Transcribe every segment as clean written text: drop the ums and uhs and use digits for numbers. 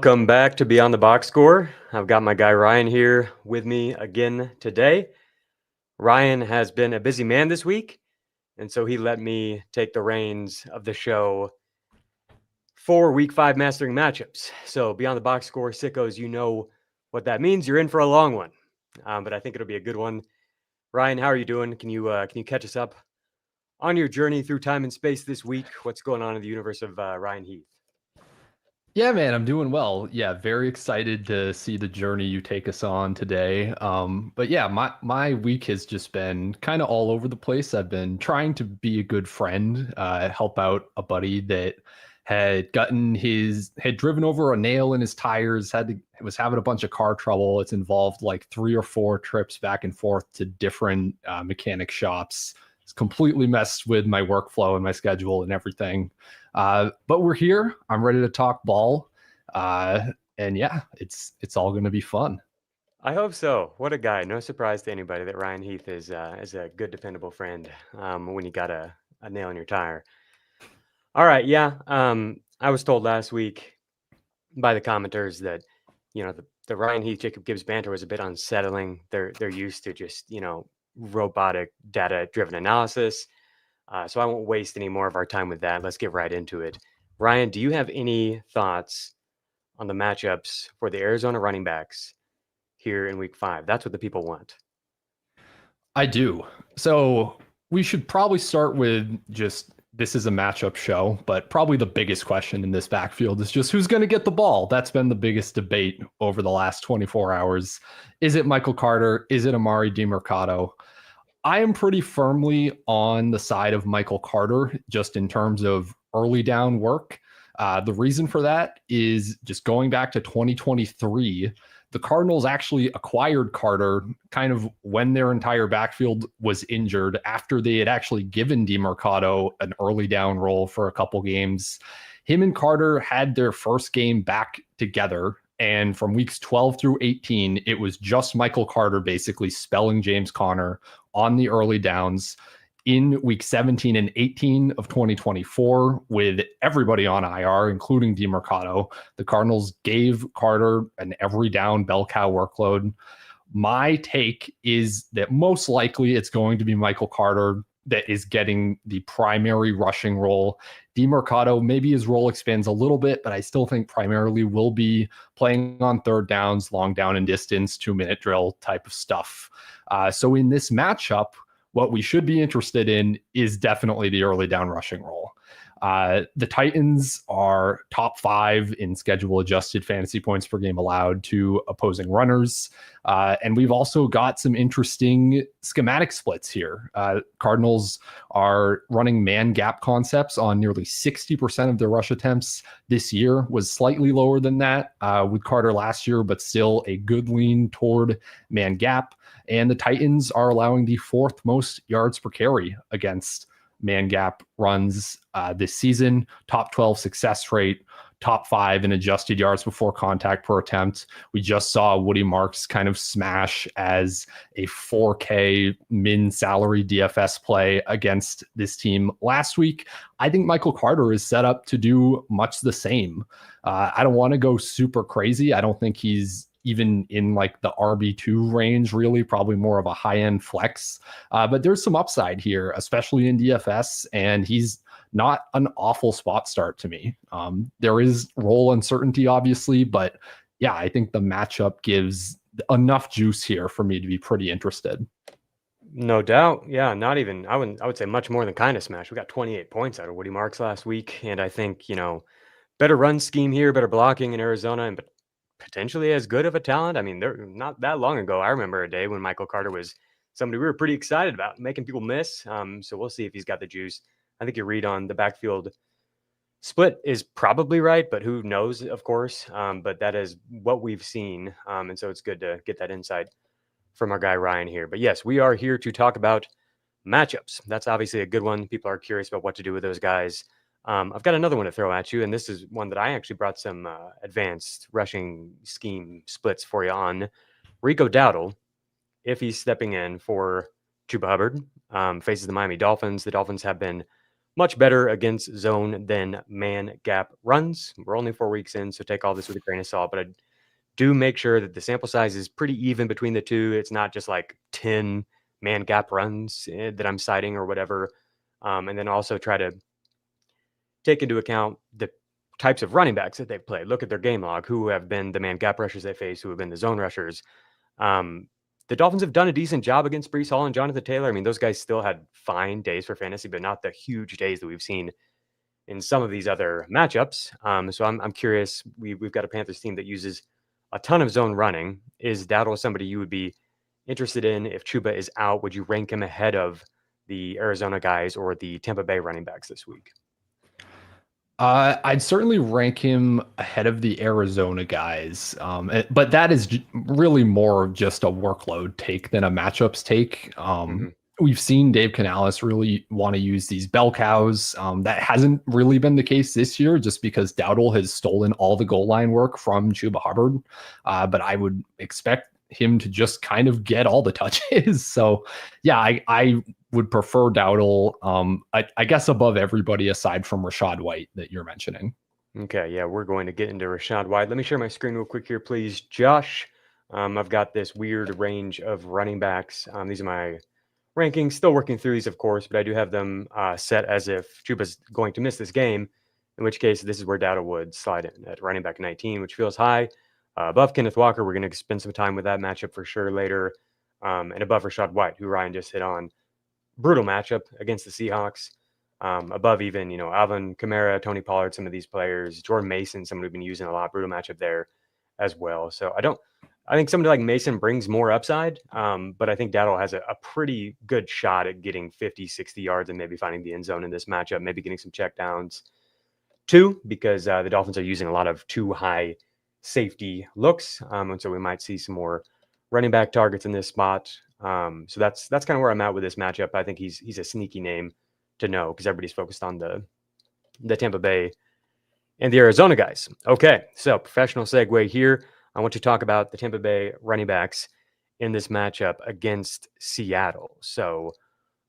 Welcome back to Beyond the Box Score. I've got my guy Ryan here with me again today. Ryan has been a busy man this week, and so he let me take the reins of the show for Week 5 Mastering Matchups. So Beyond the Box Score, sickos, you know what that means. You're in for a long one, but I think it'll be a good one. Ryan, how are you doing? Can you catch us up on your journey through time and space this week? What's going on in the universe of Ryan Heath? Yeah, man, I'm doing well. Yeah, very excited to see the journey you take us on today. But yeah, my week has just been kind of all over the place. I've been trying to be a good friend, help out a buddy that had driven over a nail in his tires, was having a bunch of car trouble. It's involved like 3 or 4 trips back and forth to different mechanic shops. It's completely messed with my workflow and my schedule and everything. But we're here. I'm ready to talk ball. And yeah, it's all going to be fun. I hope so. What a guy. No surprise to anybody that Ryan Heath is a good, dependable friend when you got a nail in your tire. All right. Yeah. I was told last week by the commenters that, the Ryan Heath, Jacob Gibbs banter was a bit unsettling. They're used to just, robotic data driven analysis. So I won't waste any more of our time with that. Let's get right into it. Ryan, do you have any thoughts on the matchups for the Arizona running backs here in Week 5? That's what the people want. I do. So we should probably start with this is a matchup show, but probably the biggest question in this backfield is just who's going to get the ball. That's been the biggest debate over the last 24 hours. Is it Michael Carter? Is it Amari DiMercato? I am pretty firmly on the side of Michael Carter, just in terms of early down work. The reason for that is just going back to 2023, the Cardinals actually acquired Carter kind of when their entire backfield was injured, after they had actually given DiMercato an early down role for a couple games. Him and Carter had their first game back together. And from weeks 12 through 18, it was just Michael Carter basically spelling James Conner on the early downs. In week 17 and 18 of 2024, with everybody on IR, including DiMercato, the Cardinals gave Carter an every down bell cow workload. My take is that most likely it's going to be Michael Carter that is getting the primary rushing role. DiMercato, maybe his role expands a little bit, but I still think primarily will be playing on third downs, long down and distance, 2-minute drill type of stuff. So in this matchup, what we should be interested in is definitely the early down rushing role. The Titans are top 5 in schedule adjusted fantasy points per game allowed to opposing runners. And we've also got some interesting schematic splits here. Cardinals are running man gap concepts on nearly 60% of their rush attempts this year. Was slightly lower than that with Carter last year, but still a good lean toward man gap. And the Titans are allowing the 4th most yards per carry against man gap runs this season. Top 12 success rate, top 5 in adjusted yards before contact per attempt. We just saw Woody Marks kind of smash as a 4K min salary DFS play against this team last week. I think Michael Carter is set up to do much the same. I don't want to go super crazy. I don't think he's even in like the RB2 range, really, probably more of a high-end flex. But there's some upside here, especially in DFS, and he's not an awful spot start to me. There is role uncertainty, obviously, but yeah, I think the matchup gives enough juice here for me to be pretty interested. No doubt. Yeah, not even, I would say much more than kind of smash. We got 28 points out of Woody Marks last week, and I think, better run scheme here, better blocking in Arizona, and potentially as good of a talent. I mean, they're not that long ago. I remember a day when Michael Carter was somebody we were pretty excited about, making people miss. So we'll see if he's got the juice. I think your read on the backfield split is probably right, but who knows, of course. But that is what we've seen. And so it's good to get that insight from our guy Ryan here. But yes, we are here to talk about matchups. That's obviously a good one. People are curious about what to do with those guys. I've got another one to throw at you, and this is one that I actually brought some advanced rushing scheme splits for you on. Rico Dowdle, if he's stepping in for Chuba Hubbard, faces the Miami Dolphins. The Dolphins have been much better against zone than man gap runs. We're only 4 weeks in, so take all this with a grain of salt. But I do make sure that the sample size is pretty even between the two. It's not just like 10 man gap runs that I'm citing or whatever. And then also try to take into account the types of running backs that they've played. Look at their game log, who have been the man gap rushers they face, who have been the zone rushers. The Dolphins have done a decent job against Breece Hall and Jonathan Taylor. I mean, those guys still had fine days for fantasy, but not the huge days that we've seen in some of these other matchups. So I'm curious. We've got a Panthers team that uses a ton of zone running. Is Dowdle somebody you would be interested in if Chuba is out? Would you rank him ahead of the Arizona guys or the Tampa Bay running backs this week? I'd certainly rank him ahead of the Arizona guys, but that is really more just a workload take than a matchups take. We've seen Dave Canales really want to use these bell cows. That hasn't really been the case this year, just because Dowdle has stolen all the goal line work from Chuba Hubbard. But I would expect him to just kind of get all the touches. So, yeah, I would prefer Dowdle, I guess, above everybody aside from Rachaad White that you're mentioning. Okay, yeah, we're going to get into Rachaad White. Let me share my screen real quick here, please. Josh, I've got this weird range of running backs. These are my rankings. Still working through these, of course, but I do have them set as if Chuba's going to miss this game, in which case this is where Dowdle would slide in at running back 19, which feels high. Above Kenneth Walker, we're going to spend some time with that matchup for sure later. And above Rachaad White, who Ryan just hit on. Brutal matchup against the Seahawks. Above even, Alvin Kamara, Tony Pollard, some of these players, Jordan Mason, someone we've been using a lot, brutal matchup there as well. So I think somebody like Mason brings more upside, but I think Dowdle has a pretty good shot at getting 50, 60 yards and maybe finding the end zone in this matchup, maybe getting some checkdowns too, because the Dolphins are using a lot of too high safety looks. And so we might see some more running back targets in this spot. So that's kind of where I'm at with this matchup. I think he's a sneaky name to know because everybody's focused on the Tampa Bay and the Arizona guys. Okay, so professional segue here. I want to talk about the Tampa Bay running backs in this matchup against Seattle. So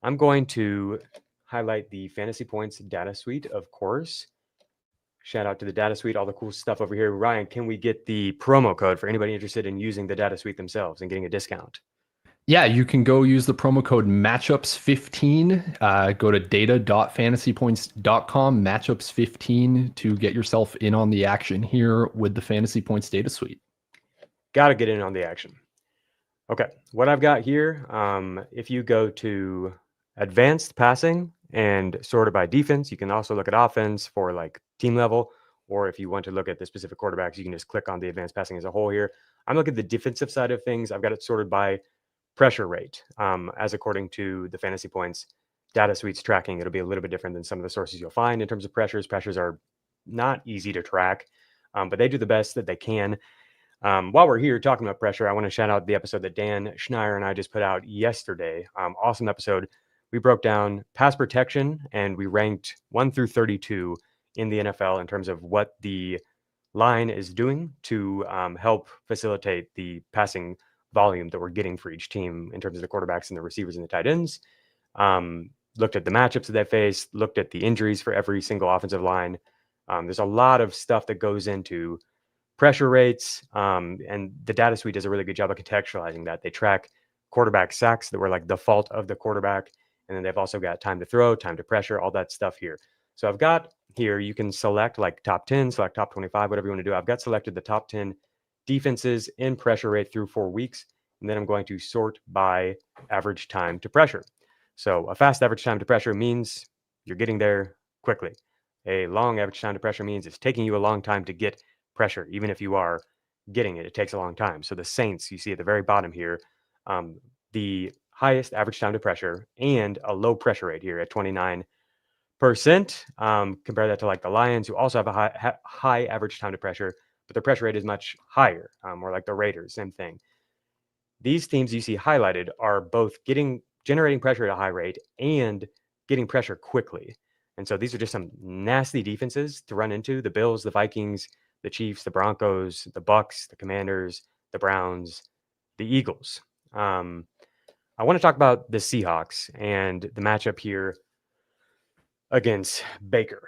I'm going to highlight the fantasy points data suite, of course. Shout out to the data suite, all the cool stuff over here. Ryan, can we get the promo code for anybody interested in using the data suite themselves and getting a discount? Yeah, you can go use the promo code matchups15. Go to data.fantasypoints.com, matchups15 to get yourself in on the action here with the fantasy points data suite. Got to get in on the action. Okay, what I've got here, if you go to advanced passing and sort it by defense, you can also look at offense for like team level, or if you want to look at the specific quarterbacks, you can just click on the advanced passing as a whole here. I'm looking at the defensive side of things. I've got it sorted by pressure rate, as according to the fantasy points data suite's tracking. It'll be a little bit different than some of the sources you'll find in terms of pressures. Pressures are not easy to track, but they do the best that they can. While we're here talking about pressure, I want to shout out the episode that Dan Schneier and I just put out yesterday. Awesome episode. We broke down pass protection and we ranked 1 through 32 in the NFL in terms of what the line is doing to help facilitate the passing volume that we're getting for each team in terms of the quarterbacks and the receivers and the tight ends. Looked at the matchups that they faced, looked at the injuries for every single offensive line. There's a lot of stuff that goes into pressure rates, and the data suite does a really good job of contextualizing that. They track quarterback sacks that were like the fault of the quarterback, and then they've also got time to throw, time to pressure, all that stuff here. So I've got here, you can select like top 10, select top 25, whatever you want to do. I've got selected the top 10 defenses in pressure rate through 4 weeks, and then I'm going to sort by average time to pressure. So a fast average time to pressure means you're getting there quickly. A long average time to pressure means it's taking you a long time to get pressure. Even if you are getting it, it takes a long time. So the Saints, you see at the very bottom here, the highest average time to pressure and a low pressure rate here at 29%. Compare that to like the Lions, who also have a high average time to pressure, but their pressure rate is much higher, or like the Raiders, same thing. These teams you see highlighted are both generating pressure at a high rate and getting pressure quickly. And so these are just some nasty defenses to run into. The Bills, the Vikings, the Chiefs, the Broncos, the Bucks, the Commanders, the Browns, the Eagles. I want to talk about the Seahawks and the matchup here against Baker.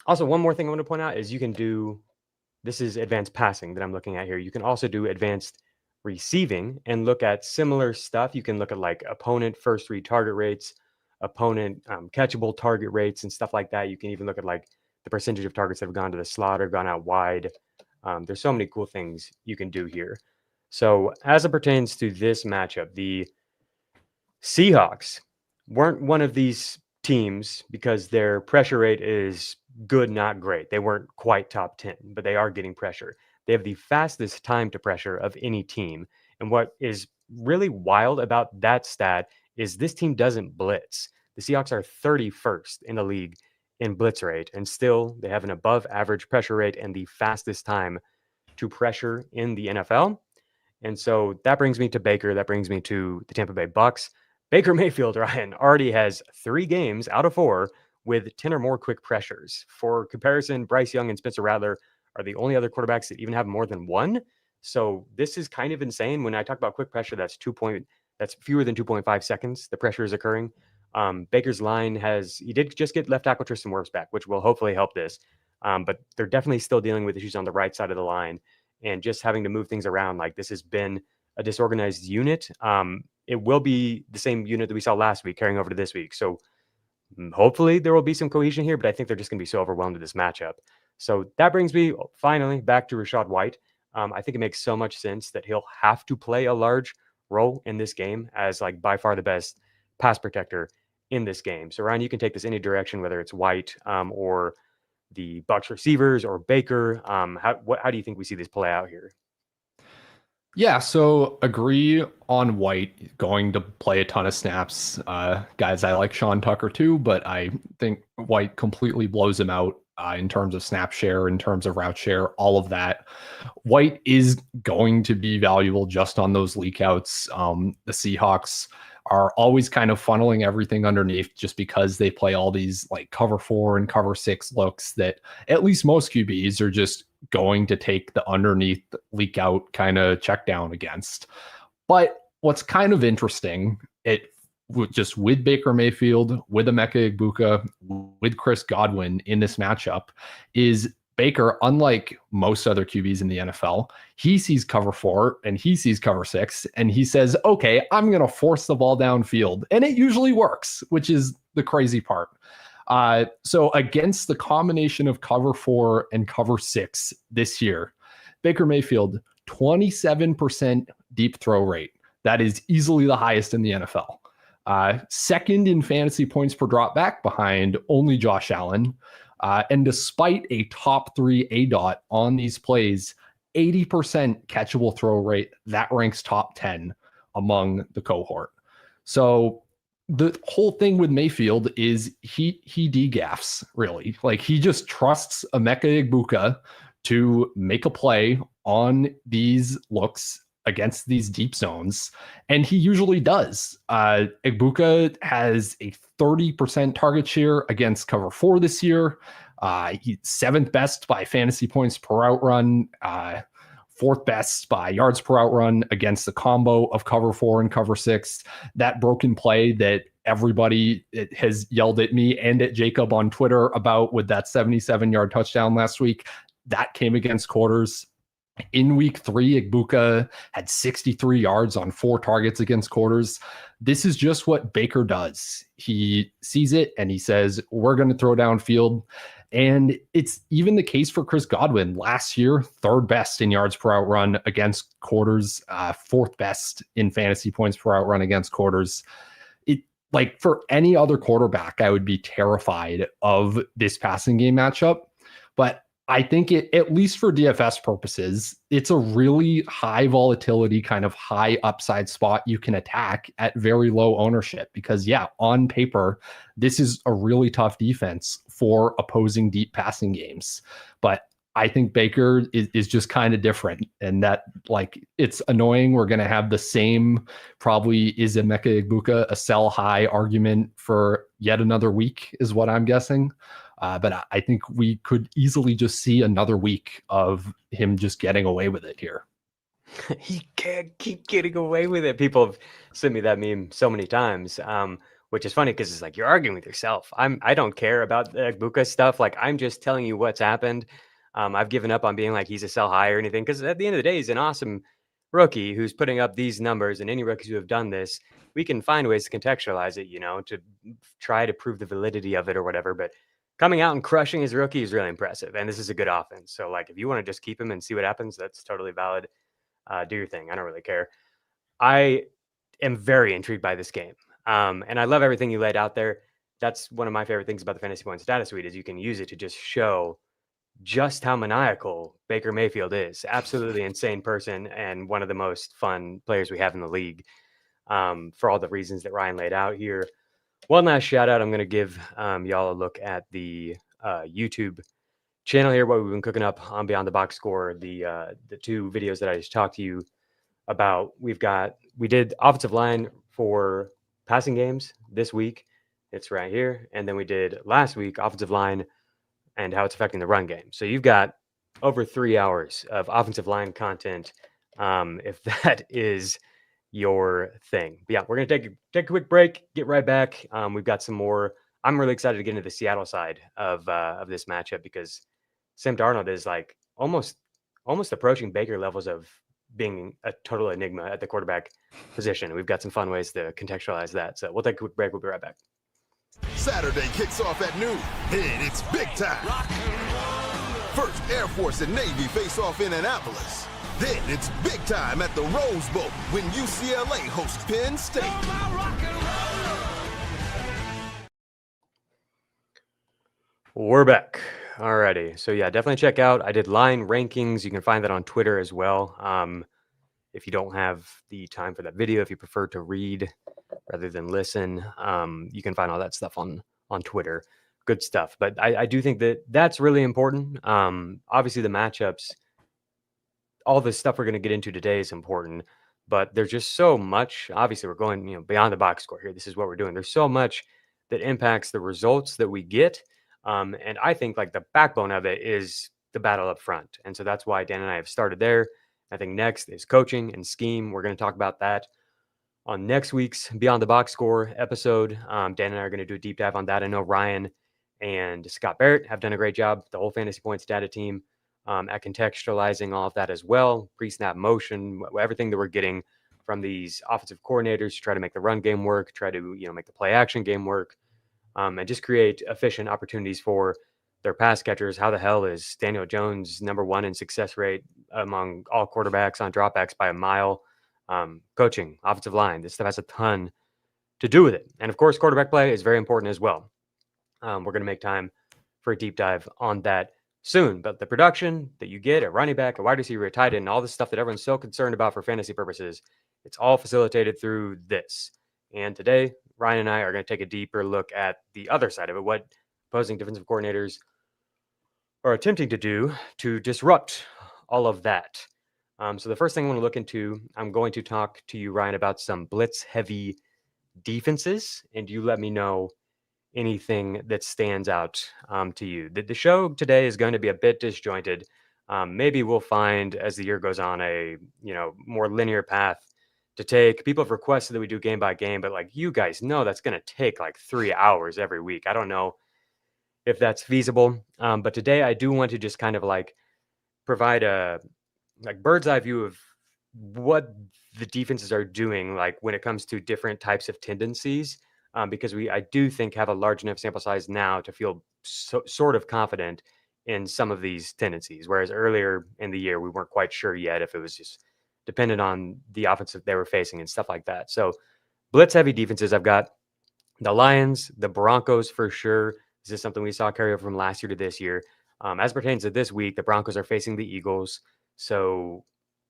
Also, one more thing I want to point out is you can do, this is advanced passing that I'm looking at here. You can also do advanced receiving and look at similar stuff. You can look at like opponent first read target rates, opponent catchable target rates, and stuff like that. You can even look at like the percentage of targets that have gone to the slot or gone out wide. There's so many cool things you can do here. So as it pertains to this matchup, the Seahawks weren't one of these teams because their pressure rate is good, not great. They weren't quite top 10, but they are getting pressure. They have the fastest time to pressure of any team. And what is really wild about that stat is this team doesn't blitz. The Seahawks are 31st in the league in blitz rate, and still they have an above average pressure rate and the fastest time to pressure in the NFL. And so that brings me to Baker. That brings me to the Tampa Bay Bucks. Baker Mayfield, Ryan, already has 3 games out of 4 with 10 or more quick pressures. For comparison, Bryce Young and Spencer Rattler are the only other quarterbacks that even have more than 1. So this is kind of insane. When I talk about quick pressure, that's fewer than 2.5 seconds. The pressure is occurring. Baker's line he did just get left tackle Tristan Wirfs back, which will hopefully help this. But they're definitely still dealing with issues on the right side of the line and just having to move things around. Like, this has been a disorganized unit. It will be the same unit that we saw last week carrying over to this week. So hopefully there will be some cohesion here, but I think they're just going to be so overwhelmed with this matchup. So that brings me finally back to Rachaad White. I think it makes so much sense that he'll have to play a large role in this game as like by far the best pass protector in this game. So Ryan, you can take this any direction, whether it's White or the Bucs receivers or Baker. How do you think we see this play out here? Yeah, so agree on White going to play a ton of snaps. Guys, I like Sean Tucker too, but I think White completely blows him out in terms of snap share, in terms of route share, all of that. White is going to be valuable just on those leak outs. The Seahawks are always kind of funneling everything underneath just because they play all these like cover 4 and cover 6 looks that at least most QBs are just going to take the underneath leak out kind of check down against. But what's kind of interesting, just with Baker Mayfield, with Emeka Egbuka, with Chris Godwin in this matchup, is Baker, unlike most other QBs in the NFL, he sees cover 4 and he sees cover 6, and he says, okay, I'm going to force the ball downfield. And it usually works, which is the crazy part. So against the combination of cover 4 and cover 6 this year, Baker Mayfield, 27% deep throw rate. That is easily the highest in the NFL. Second in fantasy points per drop back behind only Josh Allen. And despite a top 3 ADOT on these plays, 80% catchable throw rate, that ranks top 10 among the cohort. So the whole thing with Mayfield is he degaffs, really. Like, he just trusts Emeka Egbuka to make a play on these looks against these deep zones, and he usually does. Egbuka has a 30% target share against cover 4 this year. He's 7th best by fantasy points per out run, 4th best by yards per out run against the combo of cover 4 and cover 6. That broken play that everybody has yelled at me and at Jacob on Twitter about with that 77-yard touchdown last week, that came against quarters. In week 3, Egbuka had 63 yards on 4 targets against quarters. This is just what Baker does. He sees it and he says, we're going to throw downfield. And it's even the case for Chris Godwin. Last year, 3rd best in yards per out run against quarters, 4th best in fantasy points per out run against quarters. Like, for any other quarterback, I would be terrified of this passing game matchup. But I think at least for DFS purposes, it's a really high volatility, kind of high upside spot you can attack at very low ownership. Because, yeah, on paper, this is a really tough defense for opposing deep passing games. But I think Baker is just kind of different, and that, like, it's annoying. We're going to have the same, probably is Emeka Egbuka a sell high argument for yet another week is what I'm guessing. But I think we could easily just see another week of him just getting away with it here. He can't keep getting away with it. People have sent me that meme so many times. which is funny because it's like you're arguing with yourself. I don't care about the Buka stuff. Like I'm just telling you what's happened. I've given up on being like he's a sell high or anything because at the end of the day, he's an awesome rookie who's putting up these numbers, and any rookies who have done this, we can find ways to contextualize it, to try to prove the validity of it or whatever. But coming out and crushing his rookie is really impressive, and this is a good offense. So like if you want to just keep him and see what happens, that's totally valid. Do your thing. I don't really care. I am very intrigued by this game. And I love everything you laid out there. That's one of my favorite things about the Fantasy Points data suite is you can use it to just show just how maniacal Baker Mayfield is. Absolutely insane person and one of the most fun players we have in the league, for all the reasons that Ryan laid out here. One last shout out. I'm going to give y'all a look at the YouTube channel here, what we've been cooking up on Beyond the Box Score, the two videos that I just talked to you about. We did offensive line for passing games this week. It's right here. And then we did last week offensive line and how it's affecting the run game. So you've got over 3 hours of offensive line content, if that is your thing. But yeah, we're going to take a quick break, get right back. We've got some more. I'm really excited to get into the Seattle side of this matchup because Sam Darnold is like almost approaching Baker levels of being a total enigma at the quarterback position. We've got some fun ways to contextualize that. So we'll take a quick break. We'll be right back. Saturday kicks off at noon, and it's big time. First, Air Force and Navy face off in Annapolis. Then it's big time at the Rose Bowl when UCLA hosts Penn State. We're back. Alrighty. So yeah, definitely check out. I did line rankings. You can find that on Twitter as well. If you don't have the time for that video, if you prefer to read rather than listen, you can find all that stuff on Twitter. Good stuff. But I do think that that's really important. Obviously the matchups, all the stuff we're going to get into today is important, but there's just so much. Obviously we're going, beyond the box score here. This is what we're doing. There's so much that impacts the results that we get. And I think like the backbone of it is the battle up front. And so that's why Dan and I have started there. I think next is coaching and scheme. We're going to talk about that on next week's Beyond the Box Score episode. Dan and I are going to do a deep dive on that. I know Ryan and Scott Barrett have done a great job, the whole Fantasy Points data team, at contextualizing all of that as well. Pre-snap motion, everything that we're getting from these offensive coordinators to try to make the run game work, try to, make the play action game work. And just create efficient opportunities for their pass catchers. How the hell is Daniel Jones number one in success rate among all quarterbacks on dropbacks by a mile? Coaching, offensive line, this stuff has a ton to do with it. And of course, quarterback play is very important as well. We're going to make time for a deep dive on that soon. But the production that you get at running back, a wide receiver, a tight end, all this stuff that everyone's so concerned about for fantasy purposes, it's all facilitated through this. And today, Ryan and I are going to take a deeper look at the other side of it, what opposing defensive coordinators are attempting to do to disrupt all of that. So the first thing I want to look into, I'm going to talk to you, Ryan, about some blitz-heavy defenses, and you let me know anything that stands out to you. The show today is going to be a bit disjointed. Maybe we'll find as the year goes on a more linear path to take. People have requested that we do game by game, but like you guys know, that's going to take like 3 hours every week. I don't know if that's feasible. But today I do want to just kind of like provide a bird's eye view of what the defenses are doing, like when it comes to different types of tendencies, because I do think have a large enough sample size now to feel sort of confident in some of these tendencies. Whereas earlier in the year, we weren't quite sure yet if it was just dependent on the offense that they were facing and stuff like that. So blitz heavy defenses, I've got the Lions, the Broncos for sure. This is something we saw carry over from last year to this year. As pertains to this week, the Broncos are facing the Eagles. So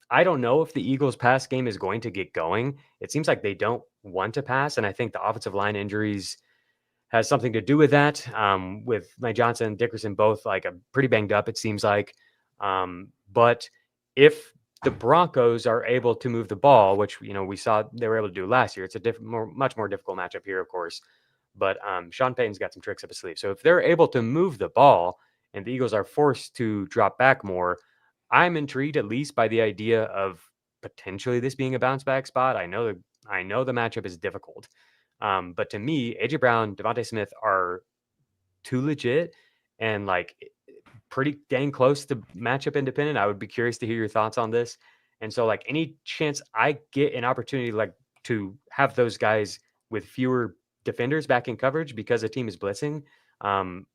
I don't know if the Eagles pass game is going to get going. It seems like they don't want to pass. And I think the offensive line injuries has something to do with that. With Lane Johnson and Dickerson both like a pretty banged up, it seems like. But if the Broncos are able to move the ball, which we saw they were able to do last year, it's a much more difficult matchup here, of course. But Sean Payton's got some tricks up his sleeve. So if they're able to move the ball and the Eagles are forced to drop back more, I'm intrigued at least by the idea of potentially this being a bounce back spot. I know the matchup is difficult. But to me, AJ Brown, Devontae Smith are too legit and like pretty dang close to matchup independent. I would be curious to hear your thoughts on this. And so, like, any chance I get an opportunity like to have those guys with fewer defenders back in coverage because a team is blitzing, I'm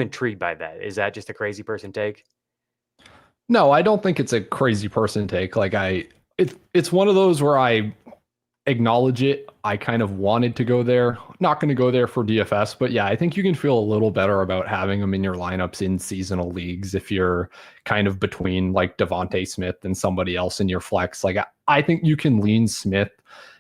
intrigued by that. Is that just a crazy person take? No, I don't think it's a crazy person take. Like it's one of those where I acknowledge it. I kind of wanted to go there. Not going to go there for DFS, but yeah, I think you can feel a little better about having them in your lineups in seasonal leagues if you're kind of between like Devontae Smith and somebody else in your flex. Like I think you can lean Smith.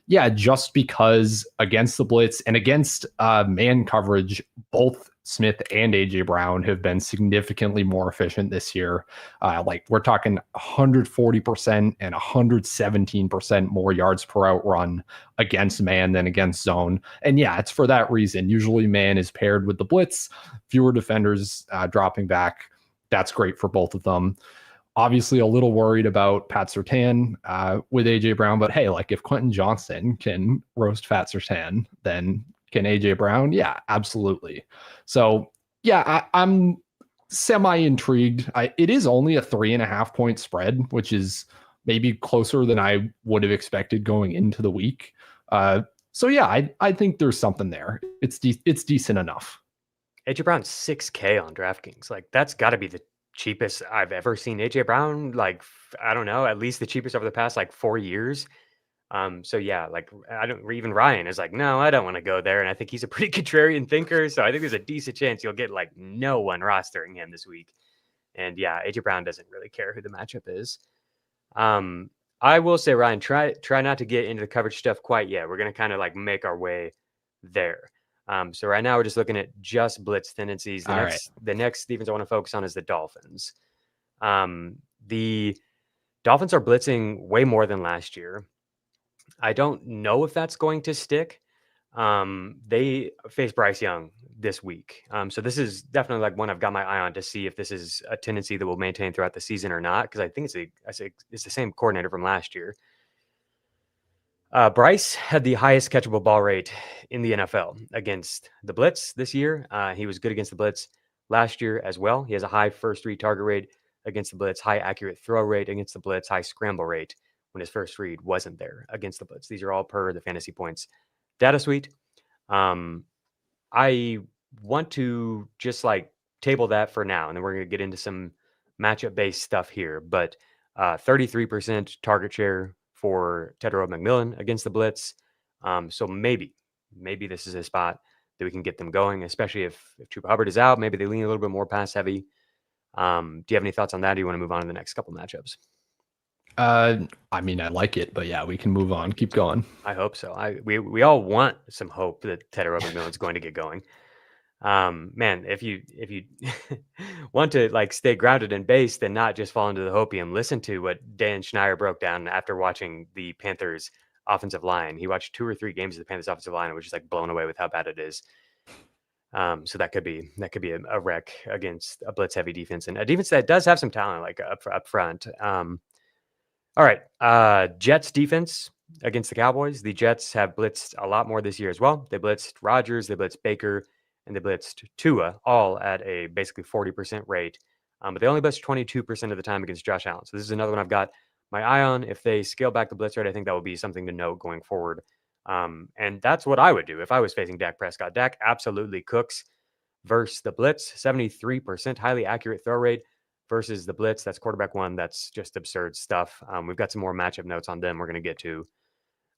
Yeah, just because against the blitz and against man coverage, both Smith and AJ Brown have been significantly more efficient this year. Like we're talking 140% and 117% more yards per out run against man than against zone. And yeah, it's for that reason. Usually man is paired with the blitz, fewer defenders dropping back. That's great for both of them. Obviously a little worried about Pat Surtain with AJ Brown, but hey, like if Quentin Johnston can roast Pat Surtain, then can AJ Brown? Yeah, absolutely. So yeah, I'm semi-intrigued. It is only a 3.5 point spread, which is maybe closer than I would have expected going into the week. So yeah, I think there's something there. It's decent enough. AJ Brown's 6K on DraftKings. Like that's got to be the cheapest I've ever seen AJ Brown. Like I don't know, at least the cheapest over the past like 4 years. So yeah, like I don't even Ryan is like, no, I don't want to go there. And I think he's a pretty contrarian thinker. So I think there's a decent chance you'll get like no one rostering him this week. And yeah, AJ Brown doesn't really care who the matchup is. I will say, Ryan, try not to get into the coverage stuff quite yet. We're gonna kind of like make our way there. So right now we're just looking at just blitz tendencies. The next defense I want to focus on is the Dolphins. The Dolphins are blitzing way more than last year. I don't know if that's going to stick. They face Bryce Young this week. So this is definitely like one I've got my eye on to see if this is a tendency that will maintain throughout the season or not, because I think it's the same coordinator from last year. Bryce had the highest catchable ball rate in the NFL against the blitz this year. He was good against the blitz last year as well. He has a high first read target rate against the blitz, high accurate throw rate against the blitz, high scramble rate when his first read wasn't there against the blitz. These are all per the Fantasy Points data suite. I want to just like table that for now, and then we're going to get into some matchup-based stuff here. But 33% target share for Tedero McMillan against the blitz. So maybe this is a spot that we can get them going, especially if Chuba Hubbard is out. Maybe they lean a little bit more pass heavy. Do you have any thoughts on that? Or do you want to move on to the next couple matchups? I mean, I like it, but yeah, we can move on. Keep going. I hope so. We all want some hope that Tedero McMillan is going to get going. Man, if you want to like stay grounded and based and not just fall into the hopium, listen to what Dan Schneider broke down after watching the Panthers offensive line. He watched 2 or 3 games of the Panthers offensive line and was just like blown away with how bad it is. So that could be a wreck against a blitz heavy defense, and a defense that does have some talent like up front. All right. Jets defense against the Cowboys. The Jets have blitzed a lot more this year as well. They blitzed Rodgers, they blitzed Baker, and they blitzed Tua, all at a basically 40% rate. But they only blitzed 22% of the time against Josh Allen. So this is another one I've got my eye on. If they scale back the blitz rate, I think that will be something to note going forward. And that's what I would do if I was facing Dak Prescott. Dak absolutely cooks versus the blitz. 73% highly accurate throw rate versus the blitz. That's quarterback one. That's just absurd stuff. We've got some more matchup notes on them we're going to get to.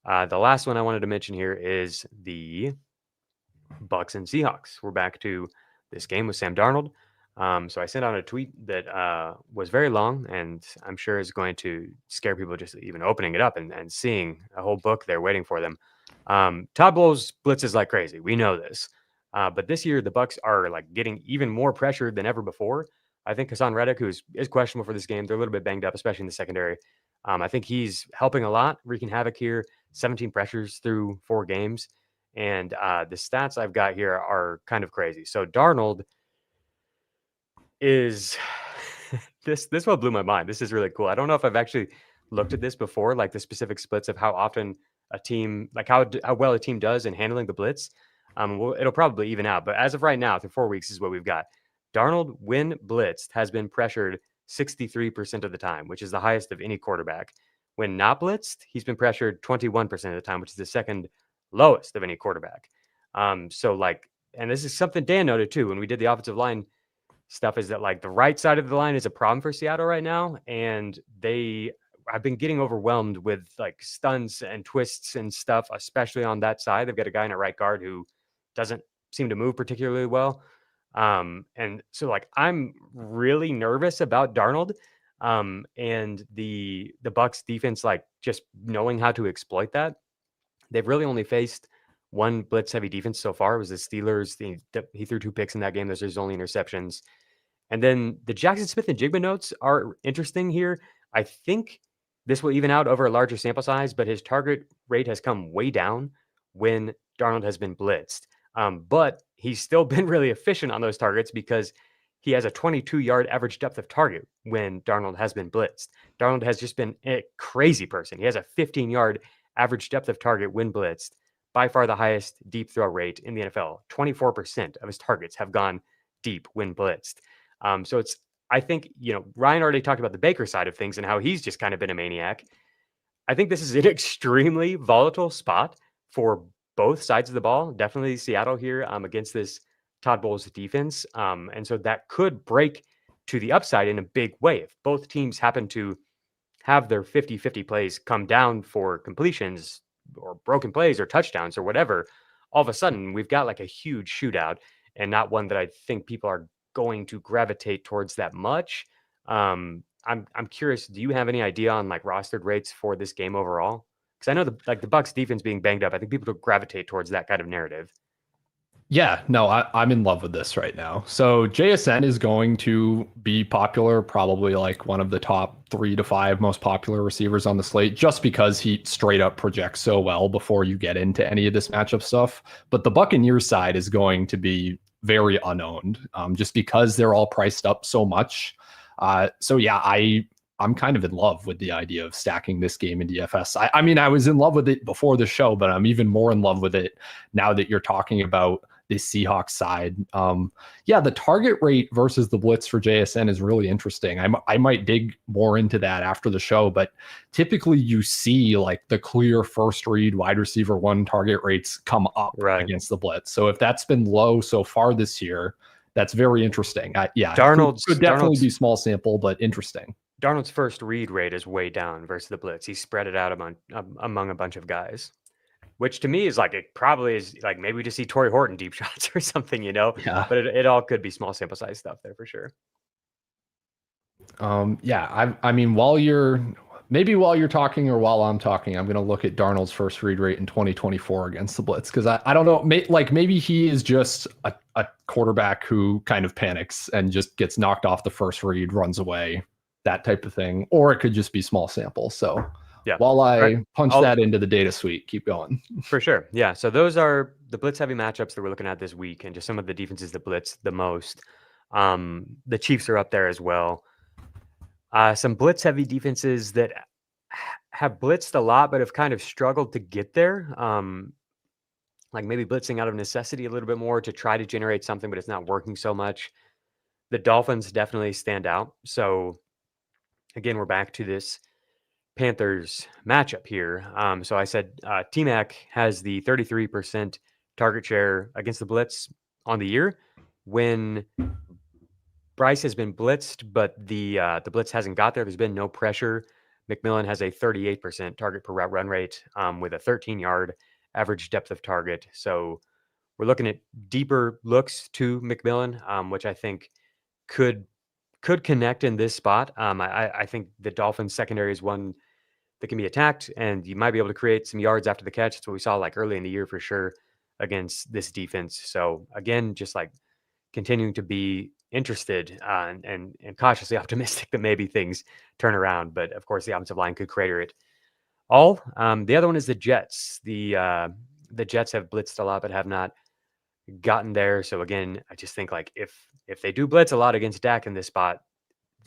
The last one I wanted to mention here is the Bucs and Seahawks. We're back to this game with Sam Darnold. So I sent out a tweet that was very long, and I'm sure is going to scare people just even opening it up and seeing a whole book there waiting for them. Todd Bowles blitzes like crazy. We know this. But this year, the Bucs are like getting even more pressured than ever before. I think Hassan Reddick, who is questionable for this game, they're a little bit banged up, especially in the secondary. I think he's helping a lot, wreaking havoc here. 17 pressures through 4 games. And the stats I've got here are kind of crazy. So Darnold is this one blew my mind. This is really cool. I don't know if I've actually looked at this before, like the specific splits of how often a team, like how well a team does in handling the blitz, it'll probably even out. But as of right now, through 4 weeks, is what we've got. Darnold, when blitzed, has been pressured 63% of the time, which is the highest of any quarterback. When not blitzed, he's been pressured 21% of the time, which is the second lowest of any quarterback. So like, and this is something Dan noted too when we did the offensive line stuff, is that like the right side of the line is a problem for Seattle right now, and I've been getting overwhelmed with like stunts and twists and stuff, especially on that side. They've got a guy in a right guard who doesn't seem to move particularly well. And so like I'm really nervous about Darnold. And the Bucs defense, like just knowing how to exploit that. They've really only faced one blitz heavy defense so far. It was the Steelers. He threw 2 picks in that game. Those are his only interceptions. And then the Jackson Smith and Jigba notes are interesting here. I think this will even out over a larger sample size, but his target rate has come way down when Darnold has been blitzed. But he's still been really efficient on those targets because he has a 22-yard average depth of target when Darnold has been blitzed. Darnold has just been a crazy person. He has a 15-yard average depth of target when blitzed, by far the highest deep throw rate in the NFL. 24% of his targets have gone deep when blitzed. So I think, Ryan already talked about the Baker side of things and how he's just kind of been a maniac. I think this is an extremely volatile spot for both sides of the ball. Definitely Seattle here against this Todd Bowles defense. And so that could break to the upside in a big way. If both teams happen to have their 50-50 plays come down for completions or broken plays or touchdowns or whatever, all of a sudden we've got like a huge shootout, and not one that I think people are going to gravitate towards that much. I'm curious, do you have any idea on like rostered rates for this game overall? Because I know the Bucs defense being banged up, I think people will gravitate towards that kind of narrative. Yeah, no, I'm in love with this right now. So JSN is going to be popular, probably like one of the top 3 to 5 most popular receivers on the slate, just because he straight up projects so well before you get into any of this matchup stuff. But the Buccaneers side is going to be very unowned, just because they're all priced up so much. So yeah, I'm kind of in love with the idea of stacking this game in DFS. I mean, I was in love with it before the show, but I'm even more in love with it now that you're talking about the Seahawks side. Yeah, the target rate versus the blitz for JSN is really interesting. I might dig more into that after the show, but typically you see like the clear first read wide receiver 1 target rates come up against the blitz. So if that's been low so far this year, that's very interesting. Yeah, Darnold's could definitely be small sample, but interesting. Darnold's first read rate is way down versus the blitz. He spread it out among a bunch of guys, which to me is like, it probably is like, maybe we just see Torrey Horton deep shots or something, Yeah. But it all could be small sample size stuff there for sure. Yeah, I mean, while you're talking or while I'm talking, I'm going to look at Darnold's first read rate in 2024 against the blitz, because I don't know, maybe he is just a quarterback who kind of panics and just gets knocked off the first read, runs away, that type of thing, or it could just be small sample. So yeah, while I punch that into the data suite, keep going. For sure. Yeah. So those are the blitz heavy matchups that we're looking at this week, and just some of the defenses that blitz the most. The Chiefs are up there as well. Some blitz heavy defenses that have blitzed a lot, but have kind of struggled to get there. Like maybe blitzing out of necessity a little bit more to try to generate something, but it's not working so much. The Dolphins definitely stand out. So again, we're back to this Panthers matchup here. So I said T-Mac has the 33% target share against the blitz on the year, when Bryce has been blitzed, but the blitz hasn't got there. There's been no pressure. McMillan has a 38% target per route run rate with a 13-yard average depth of target. So we're looking at deeper looks to McMillan, which I think could connect in this spot. I think the Dolphins secondary is one that can be attacked, and you might be able to create some yards after the catch. That's what we saw like early in the year for sure against this defense. So again, just like continuing to be interested and cautiously optimistic that maybe things turn around. But of course, the offensive line could crater it all. The other one is the Jets. The Jets have blitzed a lot, but have not gotten there. So again, I just think like if they do blitz a lot against Dak in this spot,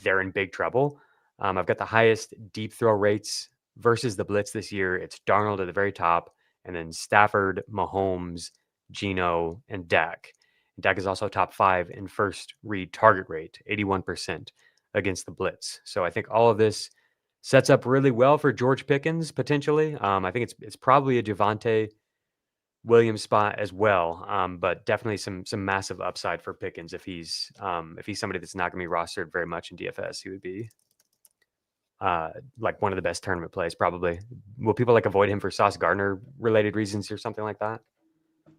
they're in big trouble. I've got the highest deep throw rates versus the blitz this year, it's Darnold at the very top, and then Stafford, Mahomes, Geno, and Dak. And Dak is also top 5 in first read target rate, 81% against the blitz. So I think all of this sets up really well for George Pickens potentially. I think it's probably a Javonte Williams spot as well, but definitely some massive upside for Pickens if he's somebody that's not going to be rostered very much in DFS. He would be like one of the best tournament plays probably. Will people like avoid him for Sauce Gardner related reasons or something like that?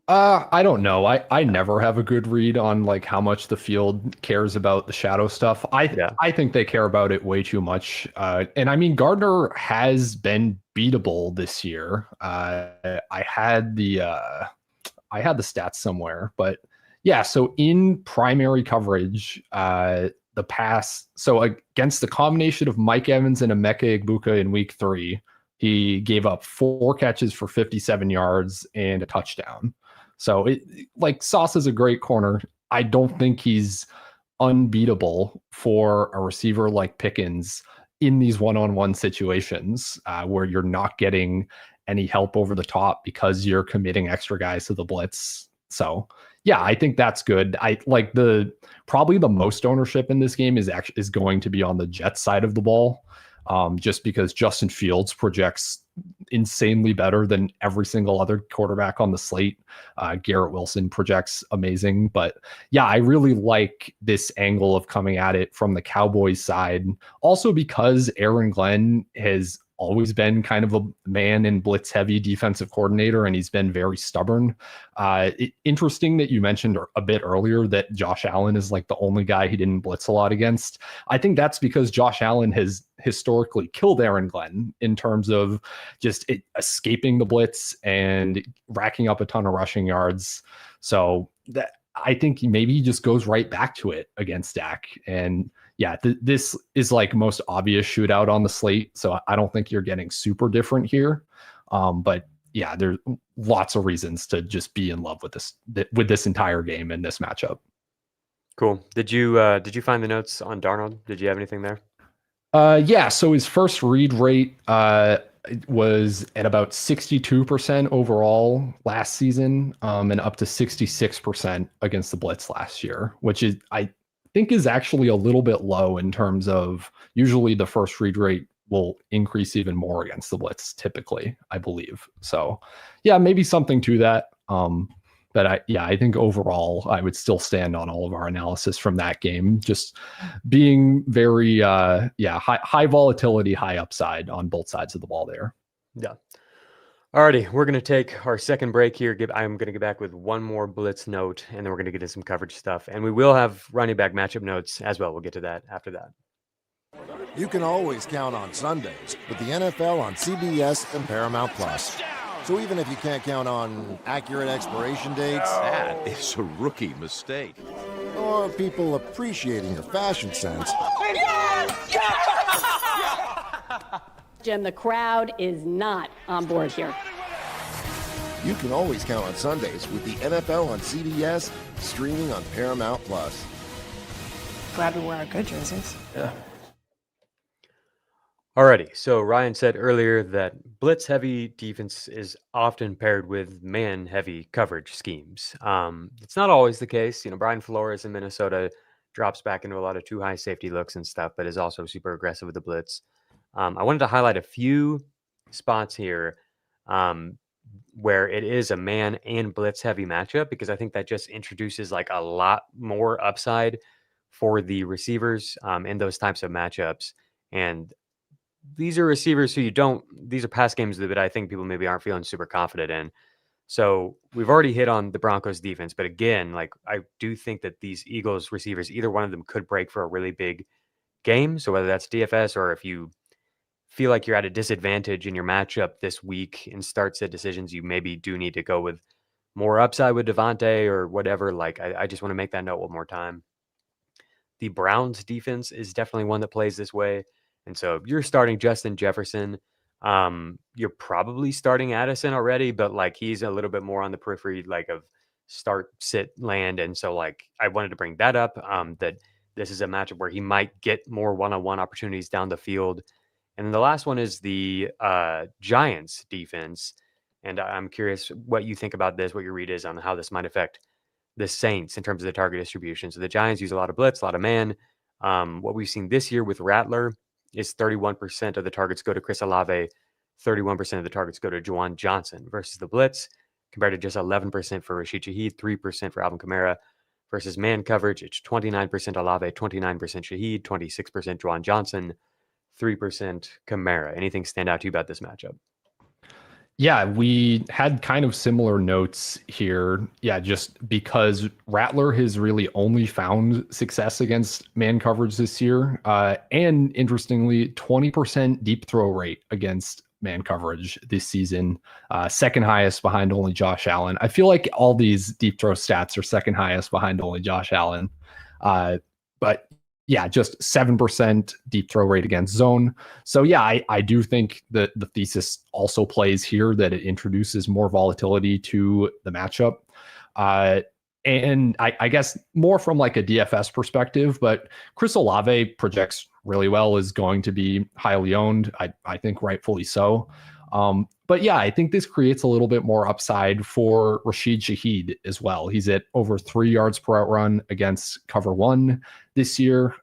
I don't know. I never have a good read on like how much the field cares about the shadow stuff. I think they care about it way too much. And I mean, Gardner has been beatable this year. I had the stats somewhere, but yeah. So in primary coverage, the pass. So against the combination of Mike Evans and Emeka Egbuka in week 3, he gave up 4 catches for 57 yards and a touchdown. So Sauce is a great corner. I don't think he's unbeatable for a receiver like Pickens in these one-on-one situations where you're not getting any help over the top because you're committing extra guys to the blitz. So yeah, I think that's good. I like probably the most ownership in this game is going to be on the Jets side of the ball. Just because Justin Fields projects insanely better than every single other quarterback on the slate. Garrett Wilson projects amazing. But yeah, I really like this angle of coming at it from the Cowboys side. Also because Aaron Glenn has always been kind of a man in blitz-heavy defensive coordinator, and he's been very stubborn. Interesting that you mentioned a bit earlier that Josh Allen is like the only guy he didn't blitz a lot against. I think that's because Josh Allen has historically killed Aaron Glenn in terms of just escaping the blitz and racking up a ton of rushing yards. So that I think maybe he just goes right back to it against Dak. And yeah, this is like most obvious shootout on the slate. So I don't think you're getting super different here. But yeah, there's lots of reasons to just be in love with this entire game and this matchup. Cool. Did you find the notes on Darnold? Did you have anything there? Yeah. So his first read rate was at about 62% overall last season, and up to 66% against the blitz last year, which is I think is actually a little bit low in terms of usually the first read rate will increase even more against the blitz typically, I believe. So yeah, maybe something to that. But I think overall I would still stand on all of our analysis from that game, just being very high volatility, high upside on both sides of the ball there. Yeah. Alrighty, we're going to take our second break here. I'm going to get back with one more blitz note, and then we're going to get into some coverage stuff. And we will have running back matchup notes as well. We'll get to that after that. You can always count on Sundays with the NFL on CBS and Paramount Plus. So even if you can't count on accurate expiration dates, that is a rookie mistake, or people appreciating your fashion sense, Jim, the crowd is not on board here. You can always count on Sundays with the NFL on CBS, streaming on Paramount Plus. Glad we wear our good jerseys. Yeah. Alrighty, so Ryan said earlier that blitz-heavy defense is often paired with man-heavy coverage schemes. It's not always the case. Brian Flores in Minnesota drops back into a lot of too high safety looks and stuff, but is also super aggressive with the blitz. I wanted to highlight a few spots here where it is a man and blitz heavy matchup, because I think that just introduces like a lot more upside for the receivers in those types of matchups. And these are receivers who these are pass games that I think people maybe aren't feeling super confident in. So we've already hit on the Broncos defense, but again, like I do think that these Eagles receivers, either one of them could break for a really big game. So whether that's DFS or if you feel like you're at a disadvantage in your matchup this week in start set decisions, you maybe do need to go with more upside with Devontae or whatever. Like I just want to make that note one more time. The Browns defense is definitely one that plays this way. And so if you're starting Justin Jefferson, you're probably starting Addison already, but like he's a little bit more on the periphery, like of start, sit, land. And so like I wanted to bring that up, that this is a matchup where he might get more one-on-one opportunities down the field. And then the last one is the Giants defense. And I'm curious what you think about this, what your read is on how this might affect the Saints in terms of the target distribution. So the Giants use a lot of blitz, a lot of man. What we've seen this year with Rattler is 31% of the targets go to Chris Olave, 31% of the targets go to Juwan Johnson versus the blitz, compared to just 11% for Rashid Shaheed, 3% for Alvin Kamara. Versus man coverage, it's 29% Olave, 29% Shaheed, 26% Juwan Johnson, 3% Kamara. Anything stand out to you about this matchup? Yeah, we had kind of similar notes here. Yeah, just because Rattler has really only found success against man coverage this year. And interestingly, 20% deep throw rate against man coverage this season, second highest behind only Josh Allen. I feel like all these deep throw stats are second highest behind only Josh Allen. But yeah, just 7% deep throw rate against zone. So yeah, I do think that the thesis also plays here, that it introduces more volatility to the matchup. And I guess more from like a DFS perspective, but Chris Olave projects really well, is going to be highly owned. I think rightfully so. But yeah, I think this creates a little bit more upside for Rashid Shaheed as well. He's at over 3 yards per out run against cover one this year.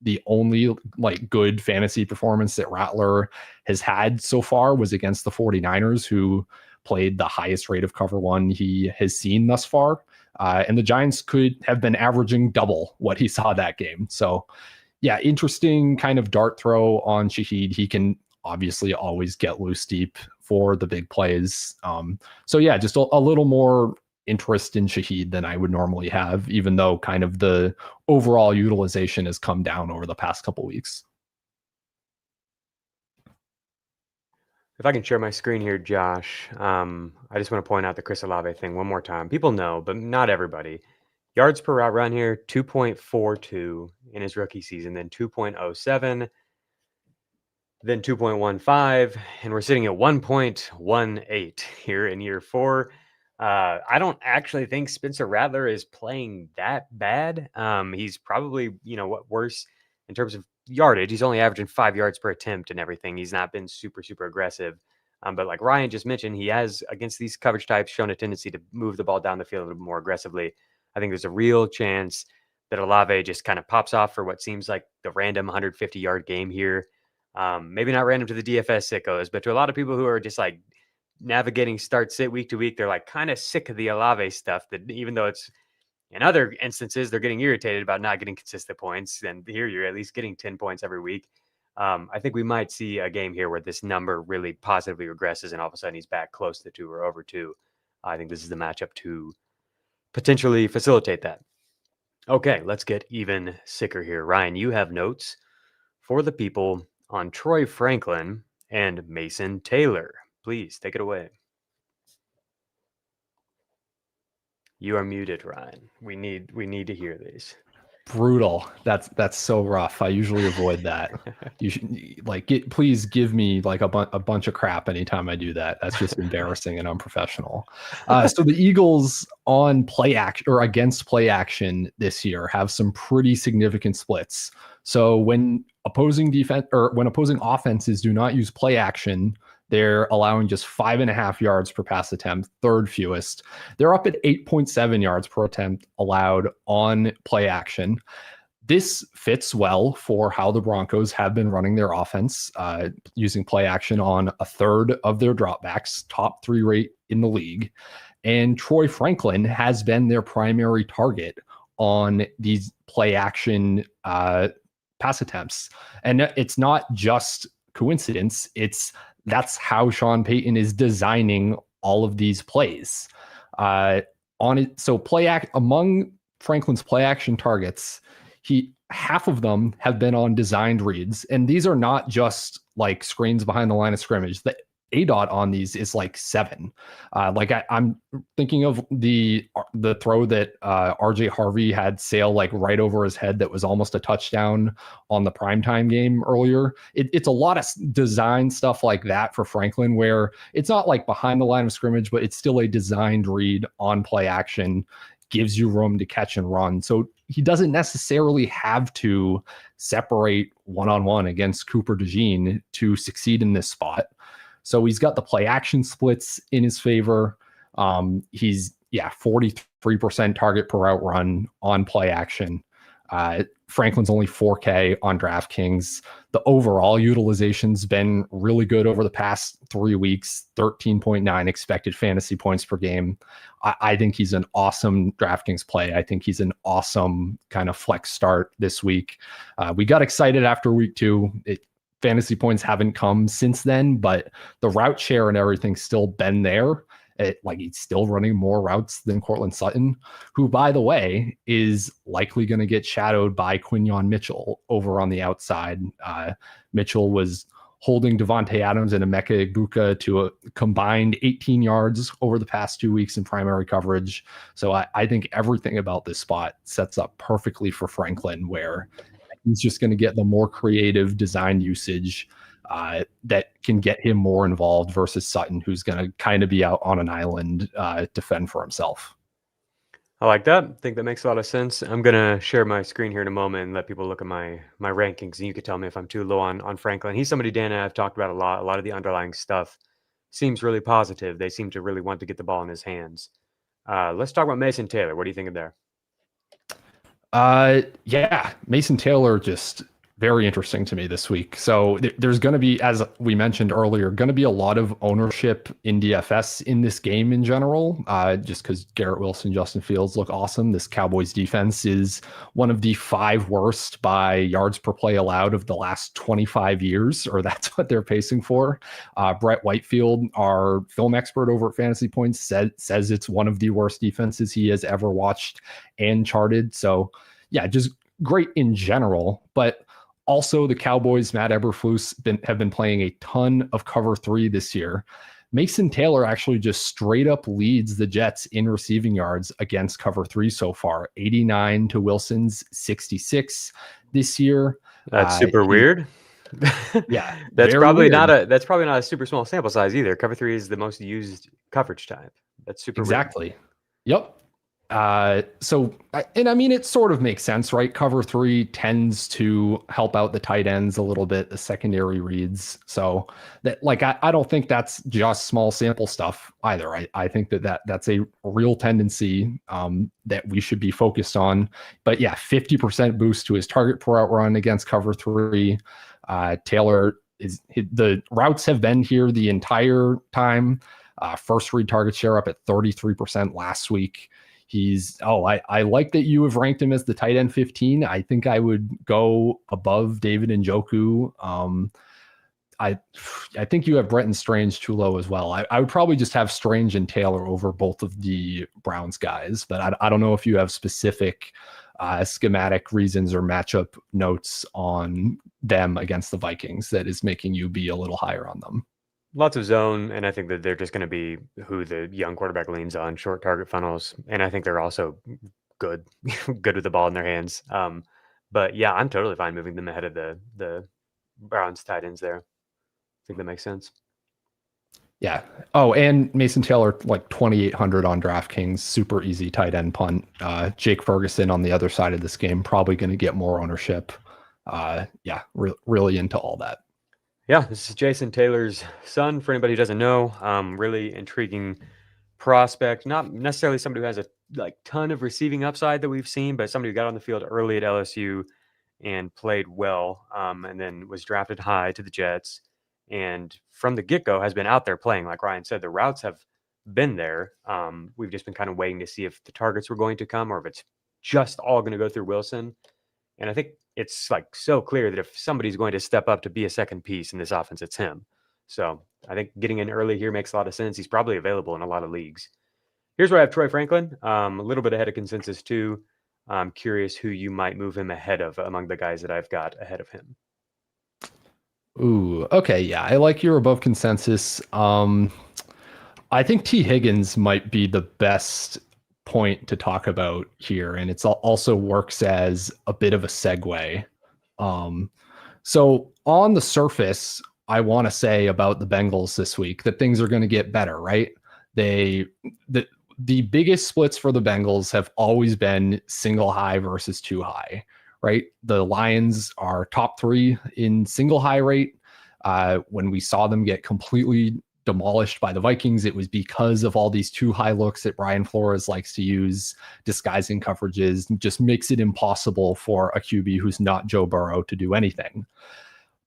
The only like good fantasy performance that Rattler has had so far was against the 49ers, who played the highest rate of cover one he has seen thus far. And the Giants could have been averaging double what he saw that game. So yeah, interesting kind of dart throw on Shaheed. He can obviously always get loose deep for the big plays. So yeah, just a little more interest in Shaheed than I would normally have, even though kind of the overall utilization has come down over the past couple weeks. If I can share my screen here, Josh, I just want to point out the Chris Olave thing one more time. People know, but not everybody. Yards per route run here, 2.42 in his rookie season, then 2.07, then 2.15, and we're sitting at 1.18 here in year 4. I don't actually think Spencer Rattler is playing that bad. He's probably, worse in terms of yardage. He's only averaging 5 yards per attempt and everything. He's not been super aggressive. But like Ryan just mentioned, he has, against these coverage types, shown a tendency to move the ball down the field a little more aggressively. I think there's a real chance that Olave just kind of pops off for what seems like the random 150-yard game here. Maybe not random to the DFS sickos, but to a lot of people who are just like navigating start-sit week to week, they're like kind of sick of the Olave stuff, that even though it's, in other instances, they're getting irritated about not getting consistent points. And here you're at least getting 10 points every week. I think we might see a game here where this number really positively regresses and all of a sudden he's back close to 2 or over 2. I think this is the matchup to potentially facilitate that. Okay, let's get even sicker here. Ryan, you have notes for the people on Troy Franklin and Mason Taylor. Please take it away. You are muted, Ryan. We need to hear these. Brutal. That's so rough. I usually avoid that. You should please give me like a bunch of crap anytime I do that. That's just embarrassing and unprofessional. So the Eagles on play action or against play action this year have some pretty significant splits. So when opposing offenses do not use play action, they're allowing just 5.5 yards per pass attempt, third fewest. They're up at 8.7 yards per attempt allowed on play action. This fits well for how the Broncos have been running their offense, using play action on a third of their dropbacks, top 3 rate in the league. And Troy Franklin has been their primary target on these play action pass attempts. And it's not just coincidence. That's how Sean Payton is designing all of these plays. So among Franklin's play action targets, half of them have been on designed reads, and these are not just like screens behind the line of scrimmage. The ADOT on these is like 7. I'm thinking of the throw that RJ Harvey had sail like right over his head that was almost a touchdown on the primetime game earlier. It's a lot of design stuff like that for Franklin, where it's not like behind the line of scrimmage, but it's still a designed read on play action. gives you room to catch and run. So he doesn't necessarily have to separate one-on-one against Cooper DeJean to succeed in this spot. So he's got the play action splits in his favor. He's 43% target per route run on play action. Franklin's only 4K on DraftKings. The overall utilization's been really good over the past 3 weeks, 13.9 expected fantasy points per game. I think he's an awesome DraftKings play. I think he's an awesome kind of flex start this week. We got excited after week 2. Fantasy points haven't come since then, but the route share and everything's still been there. He's still running more routes than Cortland Sutton, who, by the way, is likely going to get shadowed by Quinyon Mitchell over on the outside. Mitchell was holding Devontae Adams and Emeka Egbuka to a combined 18 yards over the past 2 weeks in primary coverage. So I think everything about this spot sets up perfectly for Franklin, where he's just going to get the more creative design usage that can get him more involved versus Sutton, who's going to kind of be out on an island to fend for himself. I like that. I think that makes a lot of sense. I'm going to share my screen here in a moment and let people look at my rankings. And you could tell me if I'm too low on Franklin. He's somebody Dan and I have talked about a lot. A lot of the underlying stuff seems really positive. They seem to really want to get the ball in his hands. Let's talk about Mason Taylor. What are you thinking there? Mason Taylor just very interesting to me this week. So there's going to be, as we mentioned earlier, going to be a lot of ownership in DFS in this game in general, just because Garrett Wilson, Justin Fields look awesome. This Cowboys defense is one of the 5 worst by yards per play allowed of the last 25 years, or that's what they're pacing for. Brett Whitefield, our film expert over at Fantasy Points, says it's one of the worst defenses he has ever watched and charted. So yeah, just great in general, but also, the Cowboys, Matt Eberflus, have been playing a ton of cover 3 this year. Mason Taylor actually just straight up leads the Jets in receiving yards against cover 3 so far, 89 to Wilson's 66 this year. That's super weird. Yeah, that's probably weird. That's probably not a super small sample size either. Cover 3 is the most used coverage type. That's super exactly. Weird. Yep. It sort of makes sense, right? Cover 3 tends to help out the tight ends a little bit, the secondary reads. So that, I don't think that's just small sample stuff either. I think that's a real tendency that we should be focused on. But yeah, 50% boost to his target per route run against cover 3. Taylor the routes have been here the entire time. First read target share up at 33% last week. I like that you have ranked him as the tight end 15. I think I would go above David Njoku. I think you have Bretton Strange too low as well. I would probably just have Strange and Taylor over both of the Browns guys, but I don't know if you have specific schematic reasons or matchup notes on them against the Vikings that is making you be a little higher on them. Lots of zone, and I think that they're just going to be who the young quarterback leans on, short target funnels, and I think they're also good with the ball in their hands. But yeah, I'm totally fine moving them ahead of the Browns tight ends there. I think that makes sense. Yeah. Oh, and Mason Taylor, 2,800 on DraftKings, super easy tight end punt. Jake Ferguson on the other side of this game, probably going to get more ownership. Really into all that. Yeah, this is Jason Taylor's son. For anybody who doesn't know, really intriguing prospect. Not necessarily somebody who has a ton of receiving upside that we've seen, but somebody who got on the field early at LSU and played well, and then was drafted high to the Jets. And from the get-go has been out there playing. Like Ryan said, the routes have been there. We've just been kind of waiting to see if the targets were going to come or if it's just all going to go through Wilson. And I think it's so clear that if somebody's going to step up to be a second piece in this offense, it's him. So I think getting in early here makes a lot of sense. He's probably available in a lot of leagues. Here's where I have Troy Franklin, a little bit ahead of consensus too. I'm curious who you might move him ahead of among the guys that I've got ahead of him. Ooh, okay. Yeah, I like your above consensus. I think T. Higgins might be the best point to talk about here, and it's also works as a bit of a segue. So on the surface, I want to say about the Bengals this week that things are going to get better, right? the biggest splits for the Bengals have always been single high versus two high, right? The Lions are top 3 in single high rate. When we saw them get completely demolished by the Vikings, it was because of all these too high looks that Brian Flores likes to use, disguising coverages, just makes it impossible for a QB who's not Joe Burrow to do anything.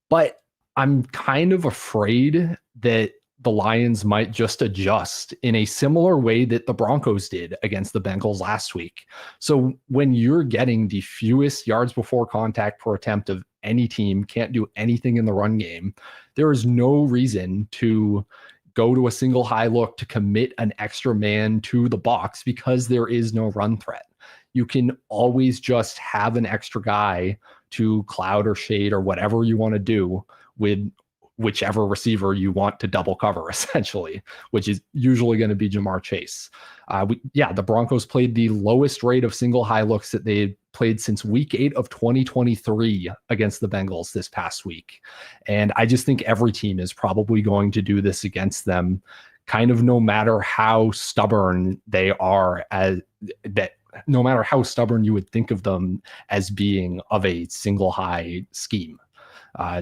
But I'm kind of afraid that the Lions might just adjust in a similar way that the Broncos did against the Bengals last week. So when you're getting the fewest yards before contact per attempt of any team, can't do anything in the run game, there is no reason to go to a single high look to commit an extra man to the box because there is no run threat. You can always just have an extra guy to cloud or shade or whatever you want to do with whichever receiver you want to double cover, essentially, which is usually going to be Jamar Chase. The Broncos played the lowest rate of single high looks that they played since week 8 of 2023 against the Bengals this past week. And I just think every team is probably going to do this against them, kind of no matter how stubborn they are, no matter how stubborn you would think of them as being of a single high scheme.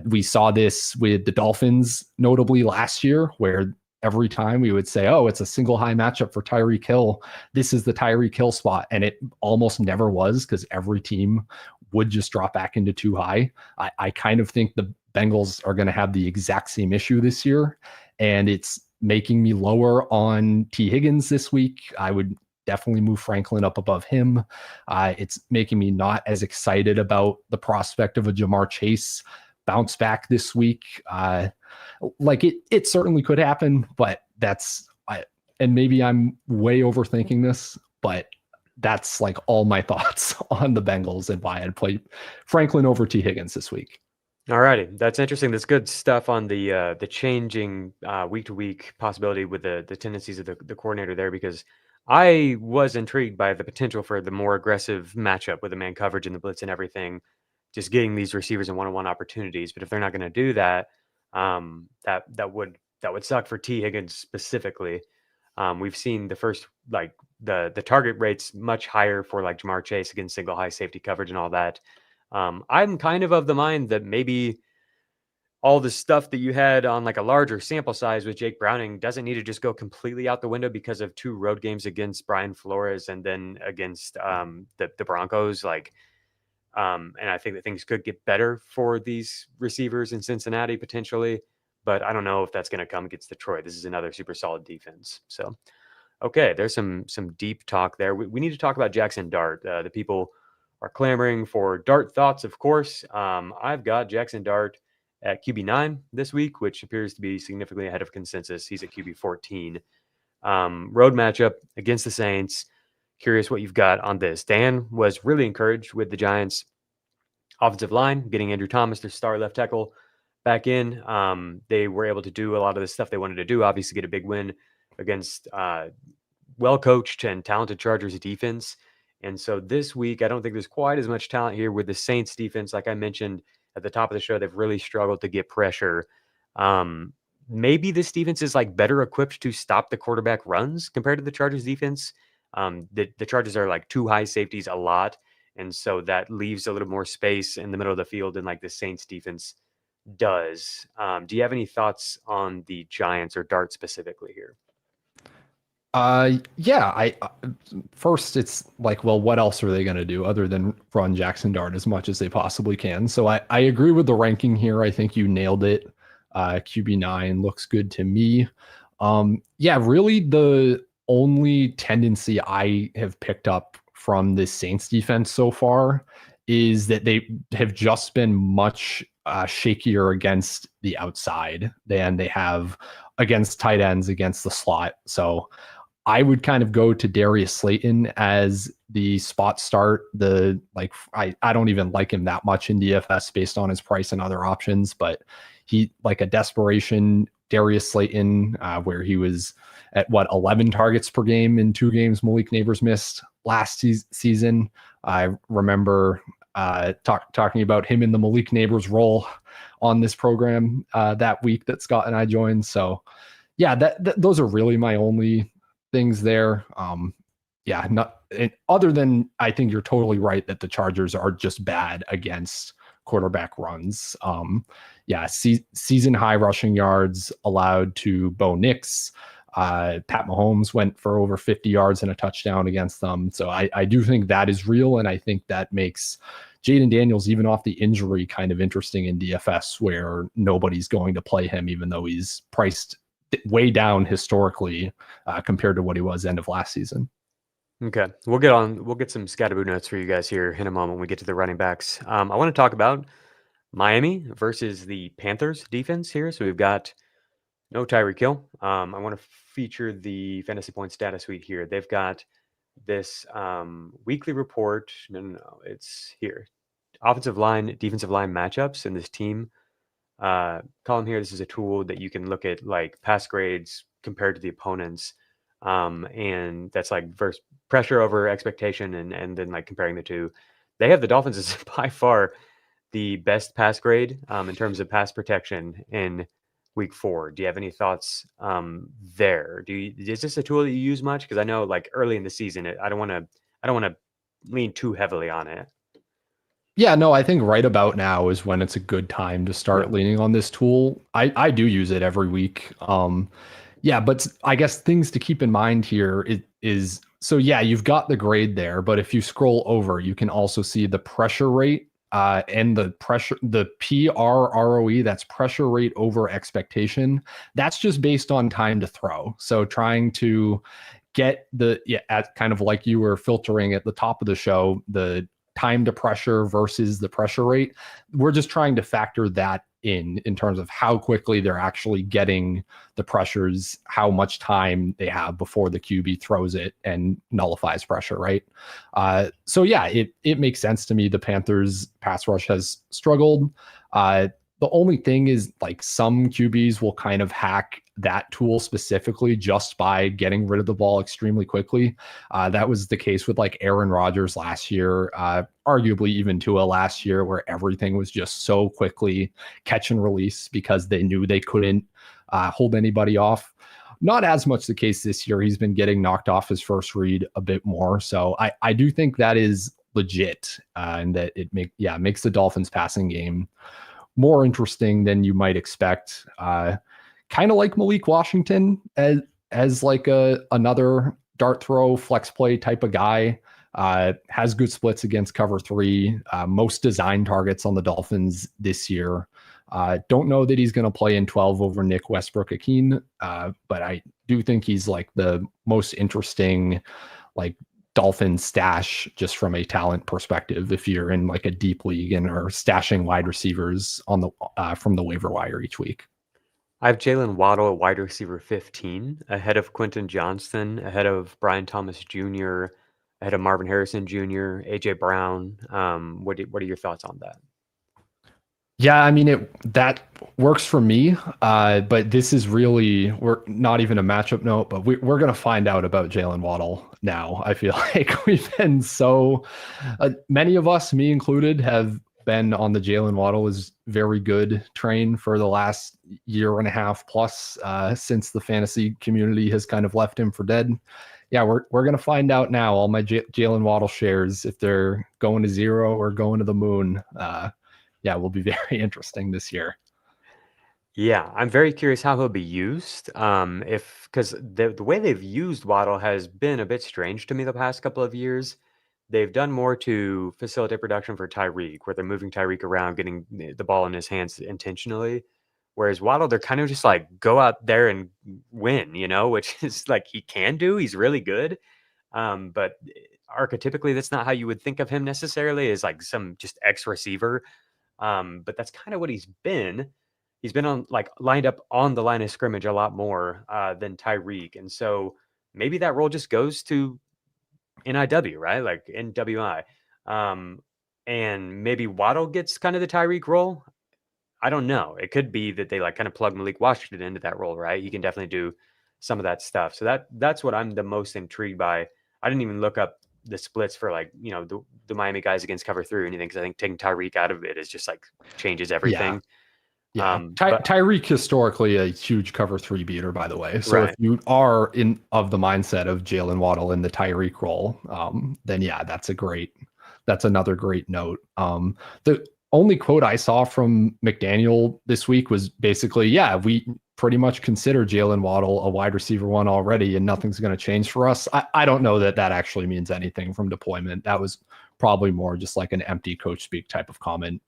We saw this with the Dolphins, notably last year, where every time we would say, oh, it's a single high matchup for Tyreek Hill. This is the Tyreek Hill spot. And it almost never was because every team would just drop back into too high. I kind of think the Bengals are going to have the exact same issue this year. And it's making me lower on T. Higgins this week. I would definitely move Franklin up above him. It's making me not as excited about the prospect of a Jamar Chase bounce back this week. It certainly could happen, but and maybe I'm way overthinking this, but that's like all my thoughts on the Bengals and why I'd play Franklin over T. Higgins this week. All righty. That's interesting. That's good stuff on the changing week to week possibility with the tendencies of the coordinator there, because I was intrigued by the potential for the more aggressive matchup with the man coverage and the blitz and everything, just getting these receivers in one-on-one opportunities. But if they're not going to do that, that would suck for T. Higgins specifically. We've seen the first, the target rates much higher for like Jamar Chase against single high safety coverage and all that. I'm kind of the mind that maybe all the stuff that you had on like a larger sample size with Jake Browning doesn't need to just go completely out the window because of 2 road games against Brian Flores and then against the Broncos. And I think that things could get better for these receivers in Cincinnati potentially, but I don't know if that's going to come against Detroit. This is another super solid defense. So, okay, there's some deep talk there. We need to talk about Jaxson Dart. The people are clamoring for Dart thoughts, of course. I've got Jaxson Dart at QB9 this week, which appears to be significantly ahead of consensus. He's at QB14. Road matchup against the Saints. Curious what you've got on this. Dan was really encouraged with the Giants' offensive line, getting Andrew Thomas, their star left tackle, back in. They were able to do a lot of the stuff they wanted to do, obviously get a big win against well-coached and talented Chargers defense. And so this week, I don't think there's quite as much talent here with the Saints defense. Like I mentioned at the top of the show, they've really struggled to get pressure. Maybe this defense is like better equipped to stop the quarterback runs compared to the Chargers defense. The Chargers are like 2 high safeties a lot. And so that leaves a little more space in the middle of the field than like the Saints defense does. Do you have any thoughts on the Giants or Dart specifically here? First it's like, well, what else are they going to do other than run Jaxson Dart as much as they possibly can? So I agree with the ranking here. I think you nailed it. QB9 looks good to me. Really the only tendency I have picked up from this Saints defense so far is that they have just been much shakier against the outside than they have against tight ends, against the slot. So I would kind of go to Darius Slayton as the spot start. I don't even like him that much in DFS based on his price and other options, but he like a desperation Darius Slayton, where he was at 11 targets per game in 2 games Malik Neighbors missed last season. I remember talking about him in the Malik Neighbors role on this program that week that Scott and I joined. So yeah, those are really my only things there. Other than, I think you're totally right that the Chargers are just bad against quarterback runs. Season high rushing yards allowed to Bo Nix. Pat Mahomes went for over 50 yards and a touchdown against them. So I do think that is real. And I think that makes Jaden Daniels, even off the injury, kind of interesting in DFS, where nobody's going to play him, even though he's priced way down historically compared to what he was end of last season. Okay, we'll get some scatterboo notes for you guys here in a moment when we get to the running backs. I want to talk about Miami versus the Panthers defense here. So we've got no Tyreek Hill. I want to feature the fantasy point status suite here. They've got this weekly report. No, it's here. Offensive line, defensive line matchups in this team column here. This is a tool that you can look at like pass grades compared to the opponents. And that's like versus pressure over expectation and then like comparing the two. They have the Dolphins as by far the best pass grade in terms of pass protection in week 4. Do you have any thoughts there? Is this a tool that you use much? Because I know like early in the season, I don't want to lean too heavily on it. Yeah, no, I think right about now is when it's a good time to start leaning on this tool. I do use it every week. But I guess things to keep in mind here is you've got the grade there, but if you scroll over, you can also see the pressure rate and the PRROE, that's pressure rate over expectation. That's just based on time to throw. So trying to get kind of like you were filtering at the top of the show, the time to pressure versus the pressure rate. We're just trying to factor that in terms of how quickly they're actually getting the pressures, how much time they have before the QB throws it and nullifies pressure, right? It makes sense to me. The Panthers pass rush has struggled. The only thing is like some QBs will kind of hack that tool specifically just by getting rid of the ball extremely quickly. That was the case with like Aaron Rodgers last year, arguably even Tua last year, where everything was just so quickly catch and release because they knew they couldn't hold anybody off. Not as much the case this year. He's been getting knocked off his first read a bit more. So I do think that is legit and that it makes the Dolphins passing game more interesting than you might expect. Kind of like Malik Washington as like another dart throw flex play type of guy. Has good splits against cover 3, most design targets on the Dolphins this year. Don't know that he's going to play in 12 over Nick Westbrook-Akeen, but I do think he's like the most interesting like Dolphin stash just from a talent perspective if you're in like a deep league and are stashing wide receivers on the from the waiver wire each week. I have Jalen Waddle at wide receiver 15, ahead of Quentin Johnston, ahead of Brian Thomas Jr., ahead of Marvin Harrison Jr., AJ Brown. What are your thoughts on that? Yeah, I mean, that works for me, but this is really, we're not even a matchup note, but we're going to find out about Jalen Waddle now. I feel like we've been so, many of us, me included, have been on the Jalen Waddle is very good train for the last year and a half plus since the fantasy community has kind of left him for dead. Yeah, we're going to find out now, all my Jalen Waddle shares, if they're going to 0 or going to the moon. Will be very interesting this year. Yeah, I'm very curious how he'll be used. Because the way they've used Waddle has been a bit strange to me the past couple of years. They've done more to facilitate production for Tyreek, where they're moving Tyreek around, getting the ball in his hands intentionally. Whereas Waddle, they're kind of just like, go out there and win, which is like he can do. He's really good. But archetypically, that's not how you would think of him necessarily, as like some just X receiver. But that's kind of what he's been. He's been on like lined up on the line of scrimmage a lot more than Tyreek. And so maybe that role just goes to NIW, right? Like NWI. And maybe Waddle gets kind of the Tyreek role. I don't know. It could be that they like kind of plug Malik Washington into that role, right? He can definitely do some of that stuff. So that's what I'm the most intrigued by. I didn't even look up the splits for like, the Miami guys against cover 3 or anything, because I think taking Tyreek out of it is just like changes everything. Yeah, But Tyreek historically a huge cover 3 beater, by the way. So Right. if you are of the mindset of Jalen Waddle in the Tyreek role, then yeah, that's another great note. The only quote I saw from McDaniel this week was basically, yeah, we pretty much consider Jalen Waddle a wide receiver 1 already, and nothing's going to change for us. I don't know that actually means anything from deployment. That was probably more just like an empty coach speak type of comment.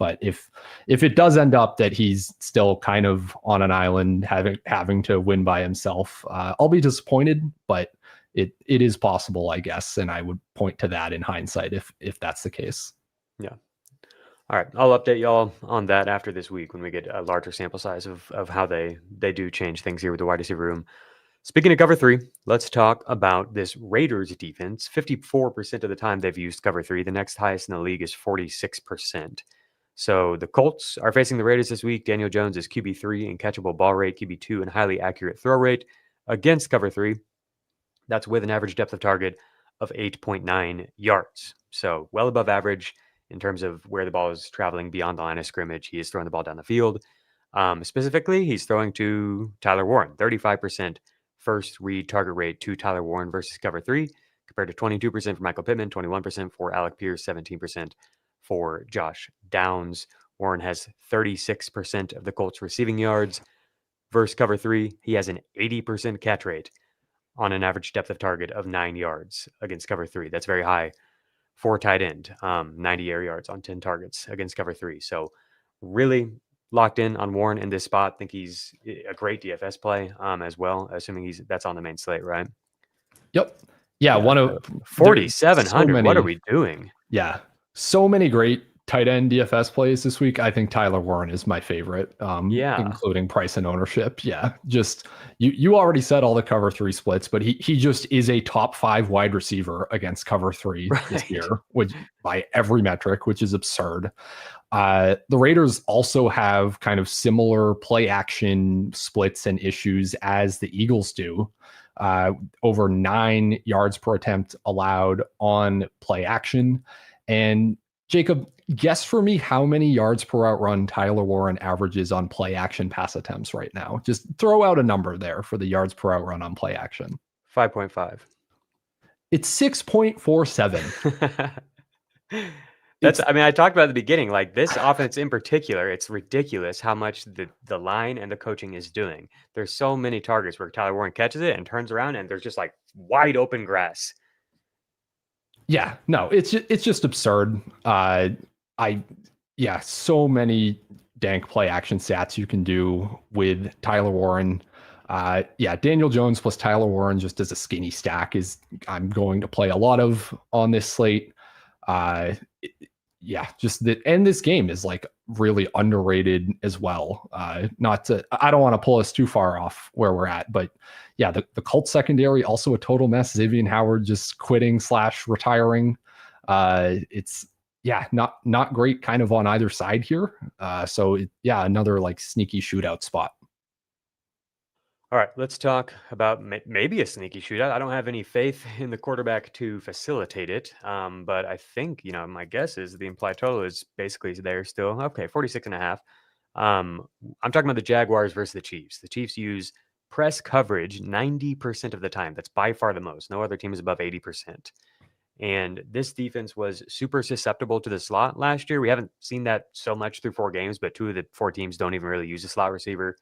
But if it does end up that he's still kind of on an island having to win by himself, I'll be disappointed, but it is possible, I guess. And I would point to that in hindsight if that's the case. Yeah. All right. I'll update y'all on that after this week when we get a larger sample size of how they do change things here with the wide receiver room. Speaking of cover 3, let's talk about this Raiders defense. 54% of the time they've used cover 3. The next highest in the league is 46%. So the Colts are facing the Raiders this week. Daniel Jones is QB3 in catchable ball rate, QB2 in highly accurate throw rate against cover 3. That's with an average depth of target of 8.9 yards. So well above average in terms of where the ball is traveling beyond the line of scrimmage. He is throwing the ball down the field. Specifically, he's throwing to Tyler Warren. 35% first read target rate to Tyler Warren versus cover 3, compared to 22% for Michael Pittman, 21% for Alec Pierce, 17% for Josh Downs. Warren has 36% of the Colts receiving yards versus cover 3. He has an 80% catch rate on an average depth of target of 9 yards against cover 3. That's very high for tight end. 90 air yards on 10 targets against cover 3. So really locked in on Warren in this spot. Think he's a great DFS play as well, assuming that's on the main slate, right? Yep. Yeah, one of 4,700. So what are we doing? Yeah. So many great tight end DFS plays this week. I think Tyler Warren is my favorite, including price and ownership. Yeah. Just you already said all the cover 3 splits, but he just is a top 5 wide receiver against cover 3 this year, which by every metric, which is absurd. The Raiders also have kind of similar play action splits and issues as the Eagles do. Over 9 yards per attempt allowed on play action. And Jacob, guess for me how many yards per out run Tyler Warren averages on play action pass attempts right now. Just throw out a number there for the yards per out run on play action. 5.5. It's 6.47. I talked about at the beginning, like this offense in particular, it's ridiculous how much the line and the coaching is doing. There's so many targets where Tyler Warren catches it and turns around and there's just like wide open grass. Yeah, no, it's just absurd. So many dank play action stats you can do with Tyler Warren. Daniel Jones plus Tyler Warren just as a skinny stack is I'm going to play a lot of on this slate. And this game is like really underrated as well. I don't want to pull us too far off where we're at, but yeah, the Colts secondary also a total mess. Xavier Howard just quitting / retiring. It's not great kind of on either side here. Another like sneaky shootout spot. All right, let's talk about maybe a sneaky shootout. I don't have any faith in the quarterback to facilitate it, but I think, my guess is the implied total is basically there still. Okay, 46.5. I'm talking about the Jaguars versus the Chiefs. The Chiefs use press coverage 90% of the time. That's by far the most. No other team is above 80%. And this defense was super susceptible to the slot last year. We haven't seen that so much through 4 games, but 2 of the 4 teams don't even really use a slot receiver.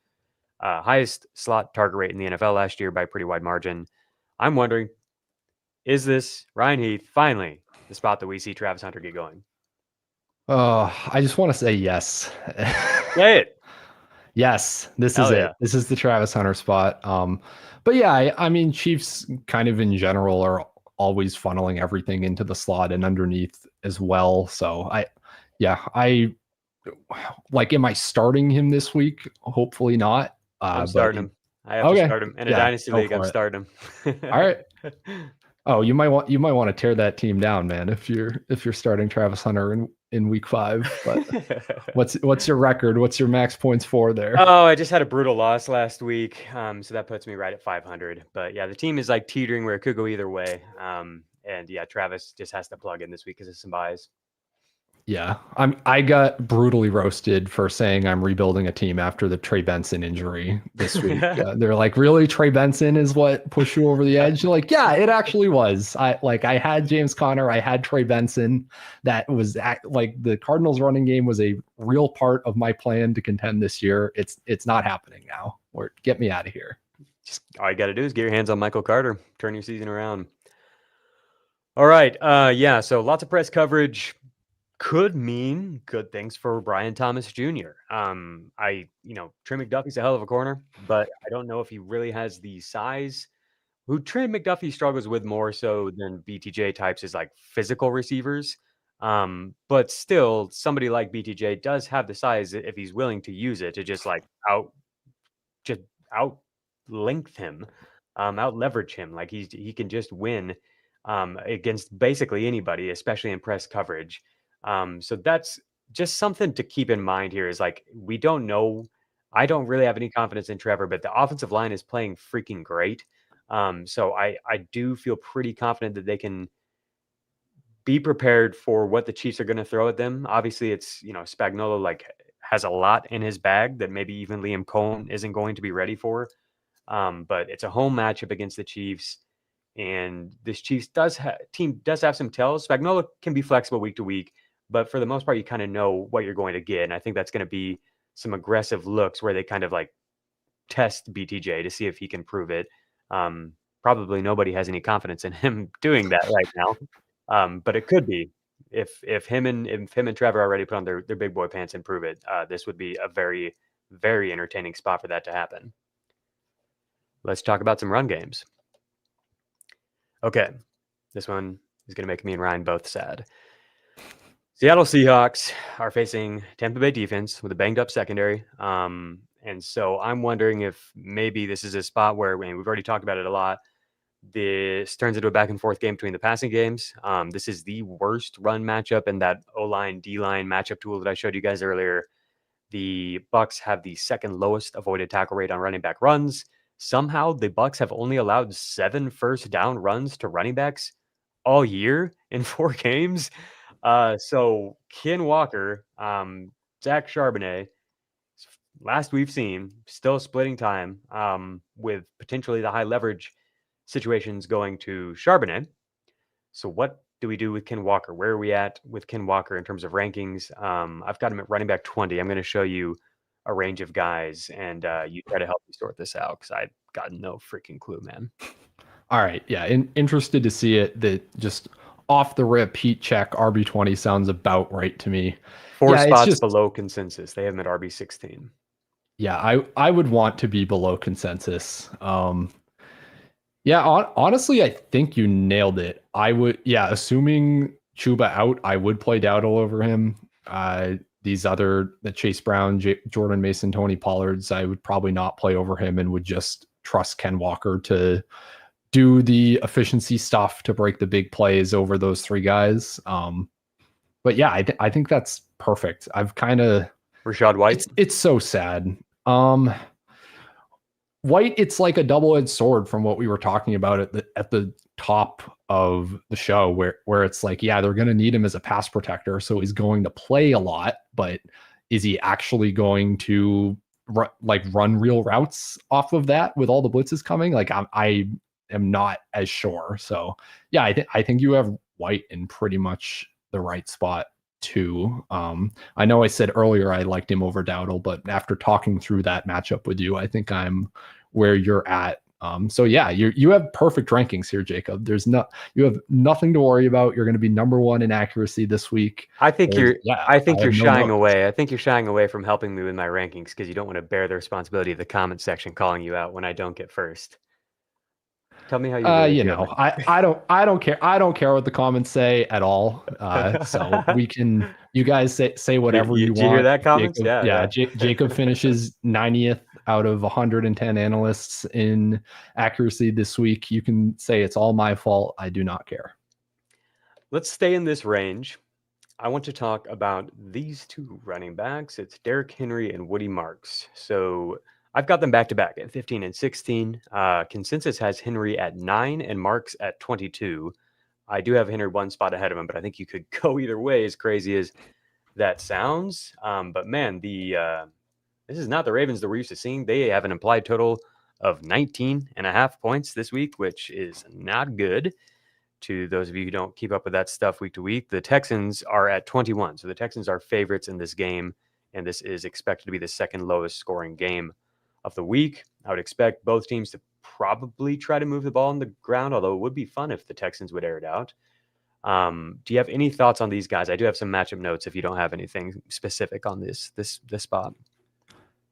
Highest slot target rate in the NFL last year by a pretty wide margin. I'm wondering, is this Ryan Heath finally the spot that we see Travis Hunter get going? I just want to say yes. Say it. Yes, this is it. This is the Travis Hunter spot. But yeah, I mean, Chiefs kind of in general are always funneling everything into the slot and underneath as well. So am I starting him this week? Hopefully not. I'm starting him. I have to start him in a dynasty league. I'm starting him. All right. Oh, you might want to tear that team down, man. If you're starting Travis Hunter in week 5. But what's your record? What's your max points for there? Oh, I just had a brutal loss last week, so that puts me right at 500. But yeah, the team is like teetering where it could go either way. And yeah, Travis just has to plug in this week because of some buys. Yeah, I got brutally roasted for saying I'm rebuilding a team after the Trey Benson injury this week. They're like, really, Trey Benson is what pushed you over the edge? You're like, yeah, it actually was. I had James Conner, I had Trey Benson. That was like the Cardinals running game was a real part of my plan to contend this year. It's not happening now. Or get me out of here. Just all you got to do is get your hands on Michael Carter, turn your season around. All right. Yeah. So lots of press coverage could mean good things for Brian Thomas Jr. Trey McDuffie's a hell of a corner, but I don't know if he really has the size. Who Trey McDuffie struggles with more so than BTJ types is like physical receivers. But still, somebody like BTJ does have the size if he's willing to use it to just out length him, out leverage him. Like he can just win against basically anybody, especially in press coverage. So that's just something to keep in mind here is like, we don't know. I don't really have any confidence in Trevor, but the offensive line is playing freaking great. So I do feel pretty confident that they can be prepared for what the Chiefs are going to throw at them. Obviously it's, Spagnuolo like has a lot in his bag that maybe even Liam Cohen isn't going to be ready for. But it's a home matchup against the Chiefs. And this Chiefs team does have some tells. Spagnuolo can be flexible week to week, but for the most part, you kind of know what you're going to get. And I think that's going to be some aggressive looks where they kind of like test BTJ to see if he can prove it. Probably nobody has any confidence in him doing that right now. But it could be if him and Trevor already put on their big boy pants and prove it. This would be a very, very entertaining spot for that to happen. Let's talk about some run games. Okay, this one is going to make me and Ryan both sad. Seattle Seahawks are facing Tampa Bay defense with a banged up secondary. And so I'm wondering if maybe this is a spot where we've already talked about it a lot. This turns into a back and forth game between the passing games. This is the worst run matchup in that O-line, D-line matchup tool that I showed you guys earlier. The Bucs have the second lowest avoided tackle rate on running back runs. Somehow the Bucs have only allowed 7 first down runs to running backs all year in 4 games. So Ken Walker, Zach Charbonnet, last we've seen, still splitting time with potentially the high leverage situations going to Charbonnet. So what do we do with Ken Walker? Where are we at with Ken Walker in terms of rankings? I've got him at running back 20. I'm going to show you a range of guys, and you try to help me sort this out because I've got no freaking clue, man. All right. Yeah. Interested to see it. That just off the rip heat check RB20 sounds about right to me. 4 spots below consensus. They have him at RB16. Yeah. I would want to be below consensus. Yeah. Honestly, I think you nailed it. I would. Yeah. Assuming Chuba out, I would play Dowdle over him. The Chase Brown, Jordan Mason, Tony Pollards, I would probably not play over him and would just trust Ken Walker to do the efficiency stuff to break the big plays over those 3 guys. But yeah, I think that's perfect. I've kind of Rashad White. It's so sad. White, it's like a double-edged sword from what we were talking about at the top of the show, where it's like, yeah, they're going to need him as a pass protector, so he's going to play a lot, but is he actually going to run real routes off of that with all the blitzes coming? Like I am not as sure. So yeah, I think you have White in pretty much the right spot too. I know I said earlier I liked him over Dowdle, but after talking through that matchup with you, I think I'm where you're at. So yeah, you have perfect rankings here, Jacob. You have nothing to worry about. You're going to be number 1 in accuracy this week. I think you're shying away. I think you're shying away from helping me with my rankings because you don't want to bear the responsibility of the comment section calling you out when I don't get first. Tell me how you really feel. I don't care. I don't care what the comments say at all. So you guys say whatever you want. Did you hear that comment? Yeah. Jacob finishes 90th out of 110 analysts in accuracy this week. You can say it's all my fault. I do not care. Let's stay in this range. I want to talk about these 2 running backs. It's Derrick Henry and Woody Marks. So I've got them back to back at 15 and 16. Consensus has Henry at 9 and Marks at 22. I do have Henry 1 spot ahead of him, but I think you could go either way, as crazy as that sounds. But man, this is not the Ravens that we're used to seeing. They have an implied total of 19.5 points this week, which is not good. To those of you who don't keep up with that stuff week to week, the Texans are at 21. So the Texans are favorites in this game, and this is expected to be the second lowest scoring game of the week. I would expect both teams to probably try to move the ball on the ground, although it would be fun if the Texans would air it out. Do you have any thoughts on these guys? I do have some matchup notes if you don't have anything specific on this spot.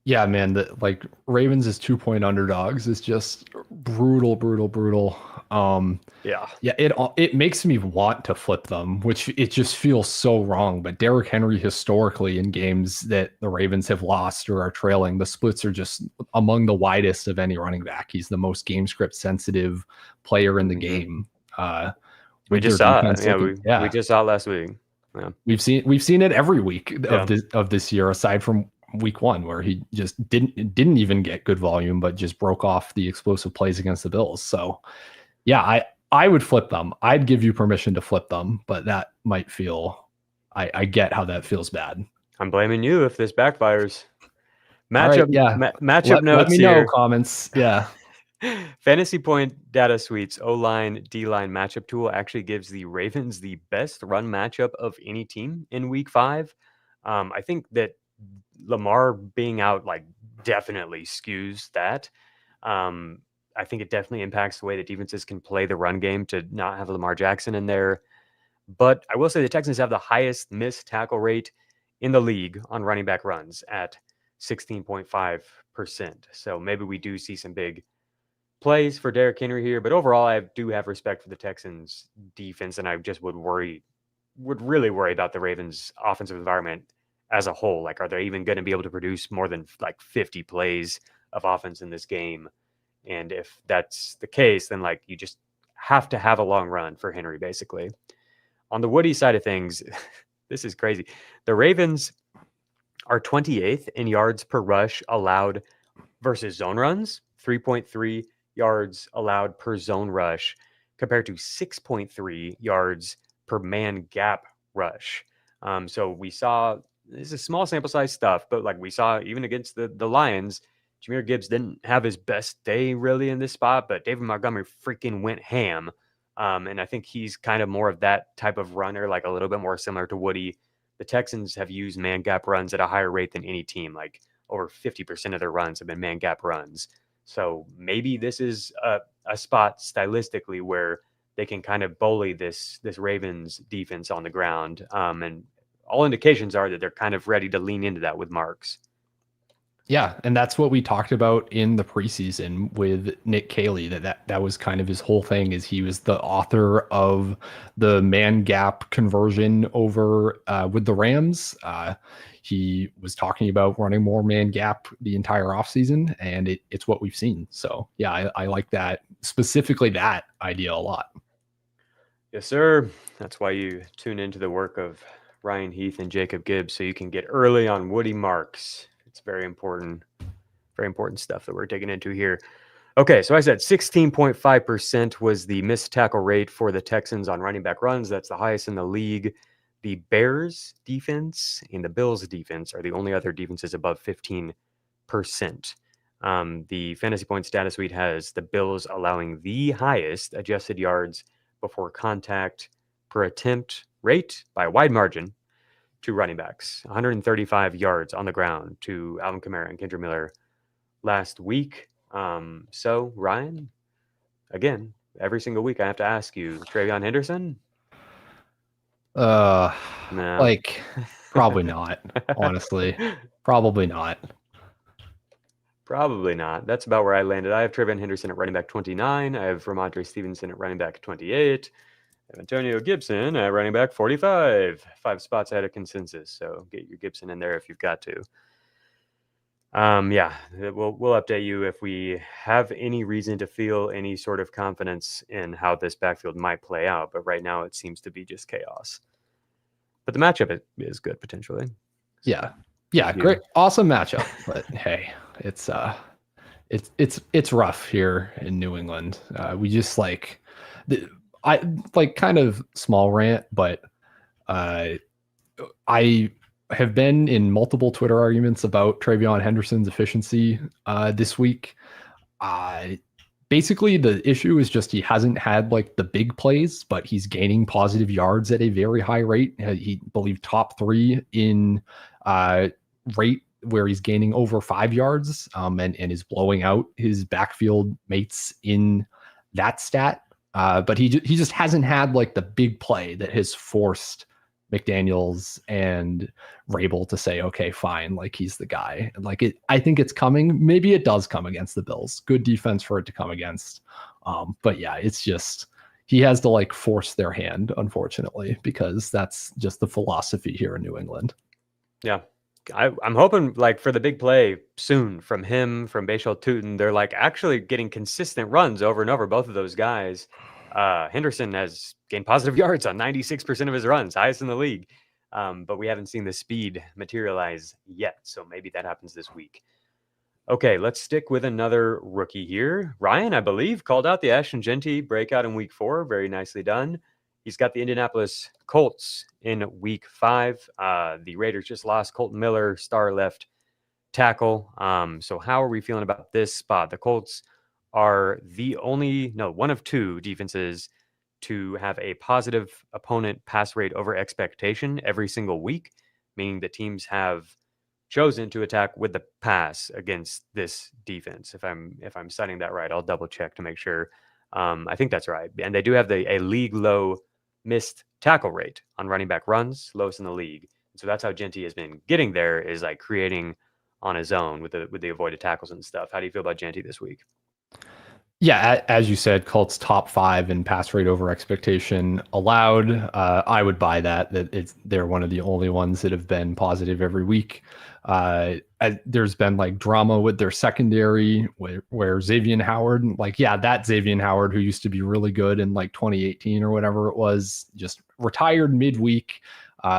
Yeah, man, the Ravens as 2-point underdogs is just brutal. Yeah, it makes me want to flip them, which it just feels so wrong. But Derrick Henry, historically, in games that the Ravens have lost or are trailing, the splits are just among the widest of any running back. He's the most game script sensitive player in the game. We just saw it. We just saw it last week. Yeah. We've seen it every week of this year, aside from week 1, where he just didn't even get good volume, but just broke off the explosive plays against the Bills. So yeah, I would flip them. I'd give you permission to flip them, but that might feel, I get how that feels bad. I'm blaming you if this backfires. Matchup, right, matchup notes. Let me know, comments. Yeah. Fantasy Point Data Suite's O-line, D-line matchup tool actually gives the Ravens the best run matchup of any team in week 5. I think that Lamar being out definitely skews that. I think it definitely impacts the way that defenses can play the run game to not have Lamar Jackson in there. But I will say the Texans have the highest missed tackle rate in the league on running back runs at 16.5%. So maybe we do see some big plays for Derrick Henry here. But overall, I do have respect for the Texans defense, and I just would really worry about the Ravens offensive environment as a whole. Are they even going to be able to produce more than 50 plays of offense in this game? And if that's the case, then you just have to have a long run for Henry, basically. On the Woody side of things, this is crazy. The Ravens are 28th in yards per rush allowed versus zone runs, 3.3 yards allowed per zone rush, compared to 6.3 yards per man gap rush. So we saw, this is small sample size stuff, but we saw even against the Lions, Jahmyr Gibbs didn't have his best day really in this spot, but David Montgomery freaking went ham. And I think he's kind of more of that type of runner, a little bit more similar to Woody. The Texans have used man gap runs at a higher rate than any team. Over 50% of their runs have been man gap runs. So maybe this is a spot stylistically where they can kind of bully this Ravens defense on the ground. And all indications are that they're kind of ready to lean into that with Marks. Yeah, and that's what we talked about in the preseason with Nick Caley, that was kind of his whole thing, is he was the author of the man gap conversion over with the Rams. He was talking about running more man gap the entire offseason, and it's what we've seen. So yeah, I like that, specifically that idea a lot. Yes, sir. That's why you tune into the work of Ryan Heath and Jacob Gibbs, so you can get early on Woody Marks. It's very important stuff that we're digging into here. Okay, so I said 16.5% was the missed tackle rate for the Texans on running back runs. That's the highest in the league. The Bears defense and the Bills defense are the only other defenses above 15%. The Fantasy Points Data Suite has the Bills allowing the highest adjusted yards before contact per attempt rate by a wide margin to running backs, 135 yards on the ground to Alvin Kamara and Kendra Miller last week. So Ryan, again, every single week I have to ask you, Travion Henderson? No. Probably not, honestly. Probably not. Probably not. That's about where I landed. I have Travion Henderson at running back 29. I have Ramondre Stevenson at running back 28. Antonio Gibson at running back 45, 5 spots ahead of consensus. So get your Gibson in there if you've got to. We'll update you if we have any reason to feel any sort of confidence in how this backfield might play out. But right now it seems to be just chaos. But the matchup is good potentially. Yeah, great, awesome matchup. But hey, it's rough here in New England. We just kind of small rant, but I have been in multiple Twitter arguments about Travion Henderson's efficiency this week. Basically, the issue is just he hasn't had like the big plays, but he's gaining positive yards at a very high rate. He believed top 3 in rate where he's gaining over 5 yards and is blowing out his backfield mates in that stat. But he just hasn't had like the big play that has forced McDaniels and Rabel to say, okay, fine, like he's the guy. Like I think it's coming. Maybe it does come against the Bills. Good defense for it to come against. But yeah, it's just he has to like force their hand, unfortunately, because that's just the philosophy here in New England. Yeah. I'm hoping like for the big play soon from him, from Bashal Tootin. They're like actually getting consistent runs over and over, both of those guys. Henderson has gained positive yards on 96% of his runs, highest in the league. But we haven't seen the speed materialize yet. So maybe that happens this week. Okay, let's stick with another rookie here. Ryan, I believe, called out the Ashton Jeanty breakout in week 4. Very nicely done. He's got the Indianapolis Colts in week 5. The Raiders just lost Colton Miller, star left tackle. So how are we feeling about this spot? The Colts are one of 2 defenses to have a positive opponent pass rate over expectation every single week, meaning that teams have chosen to attack with the pass against this defense. If I'm citing that right, I'll double check to make sure. I think that's right. And they do have a league low missed tackle rate on running back runs, lowest in the league. So that's how Jeanty has been getting there, is like creating on his own with the avoided tackles and stuff. How do you feel about Jeanty this week? Yeah, as you said, Colts top 5 in pass rate over expectation allowed. I would buy that they're one of the only ones that have been positive every week. There's been like drama with their secondary where Xavier Howard, that Xavier Howard, who used to be really good in like 2018 or whatever it was, just retired midweek.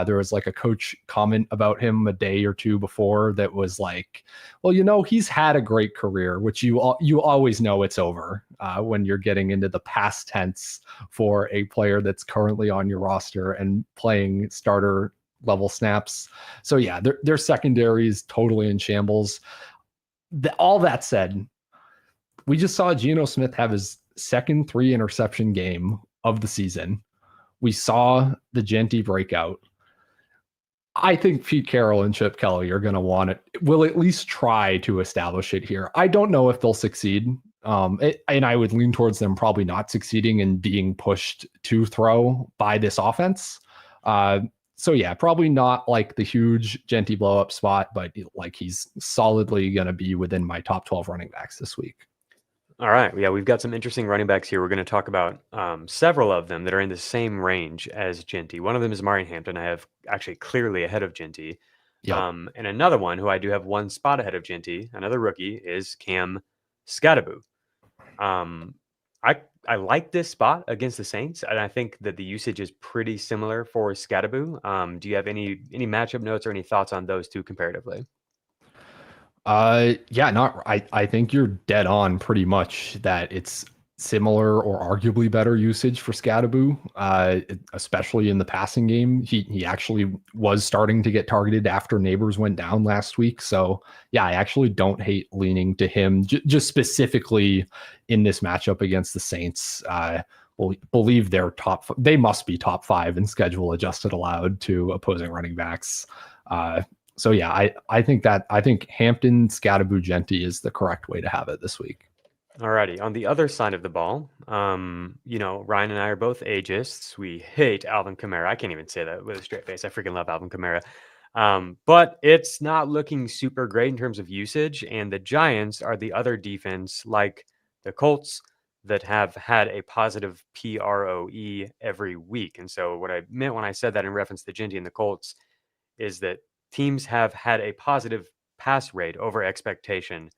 There was like a coach comment about him a day or 2 before that was like, well, he's had a great career, which you always know it's over when you're getting into the past tense for a player that's currently on your roster and playing starter level snaps. So yeah, their secondary is totally in shambles. All that said, we just saw Geno Smith have his second 3 interception game of the season. We saw the Jeanty breakout. I think Pete Carroll and Chip Kelly are going to want it. Will at least try to establish it here. I don't know if they'll succeed. And I would lean towards them probably not succeeding and being pushed to throw by this offense. So yeah, probably not like the huge Jeanty blow up spot, but like he's solidly going to be within my top 12 running backs this week. All right. Yeah, we've got some interesting running backs here. We're going to talk about several of them that are in the same range as Jeanty. One of them is Marion Hampton. I have actually clearly ahead of Jeanty. Yep. And another one who I do have one spot ahead of Jeanty, another rookie, is Cam Skattebo. I like this spot against the Saints, and I think that the usage is pretty similar for Skattebo. Do you have any matchup notes or any thoughts on those 2 comparatively? I think you're dead on pretty much that it's similar or arguably better usage for Skattebo, especially in the passing game. He actually was starting to get targeted after Neighbors went down last week. So yeah, I actually don't hate leaning to him just specifically in this matchup against the Saints. Believe they must be top 5 in schedule adjusted allowed to opposing running backs. So yeah, I think Hampton, Skattebo, Jeanty is the correct way to have it this week. Alrighty. On the other side of the ball, Ryan and I are both ageists. We hate Alvin Kamara. I can't even say that with a straight face. I freaking love Alvin Kamara. But it's not looking super great in terms of usage. And the Giants are the other defense, like the Colts, that have had a positive PROE every week. And so what I meant when I said that in reference to Jeanty and the Colts is that teams have had a positive pass rate over expectation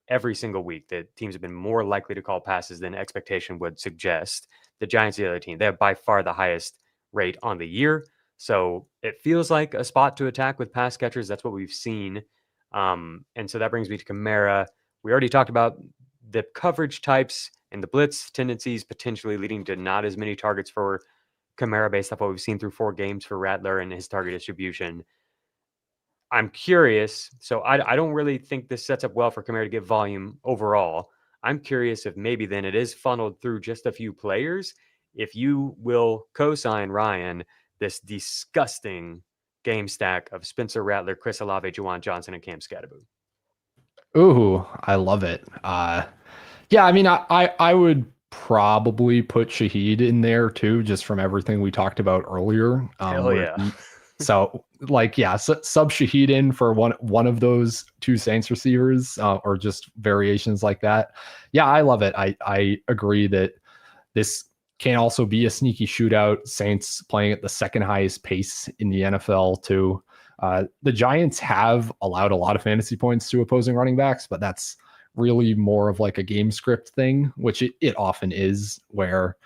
every single week. That teams have been more likely to call passes than expectation would suggest. The Giants, the other team, they have by far the highest rate on the year. So it feels like a spot to attack with pass catchers. That's what we've seen. And so that brings me to Kamara. We already talked about the coverage types and the blitz tendencies potentially leading to not as many targets for Kamara based off what we've seen through 4 games for Rattler and his target distribution. I'm curious. So I don't really think this sets up well for Kamara to get volume overall. I'm curious if maybe then it is funneled through just a few players. If you will co-sign Ryan, this disgusting game stack of Spencer Rattler, Chris Olave, Juwan Johnson, and Cam Scatterbo. Ooh, I love it. Yeah, I mean, I would probably put Shaheed in there too, just from everything we talked about earlier. Hell yeah. So like, yeah, sub Shaheed in for one of those two Saints receivers, or just variations like that. Yeah, I love it. I agree that this can also be a sneaky shootout. Saints playing at the second highest pace in the NFL too. The Giants have allowed a lot of fantasy points to opposing running backs, but that's really more of like a game script thing, which it often is, where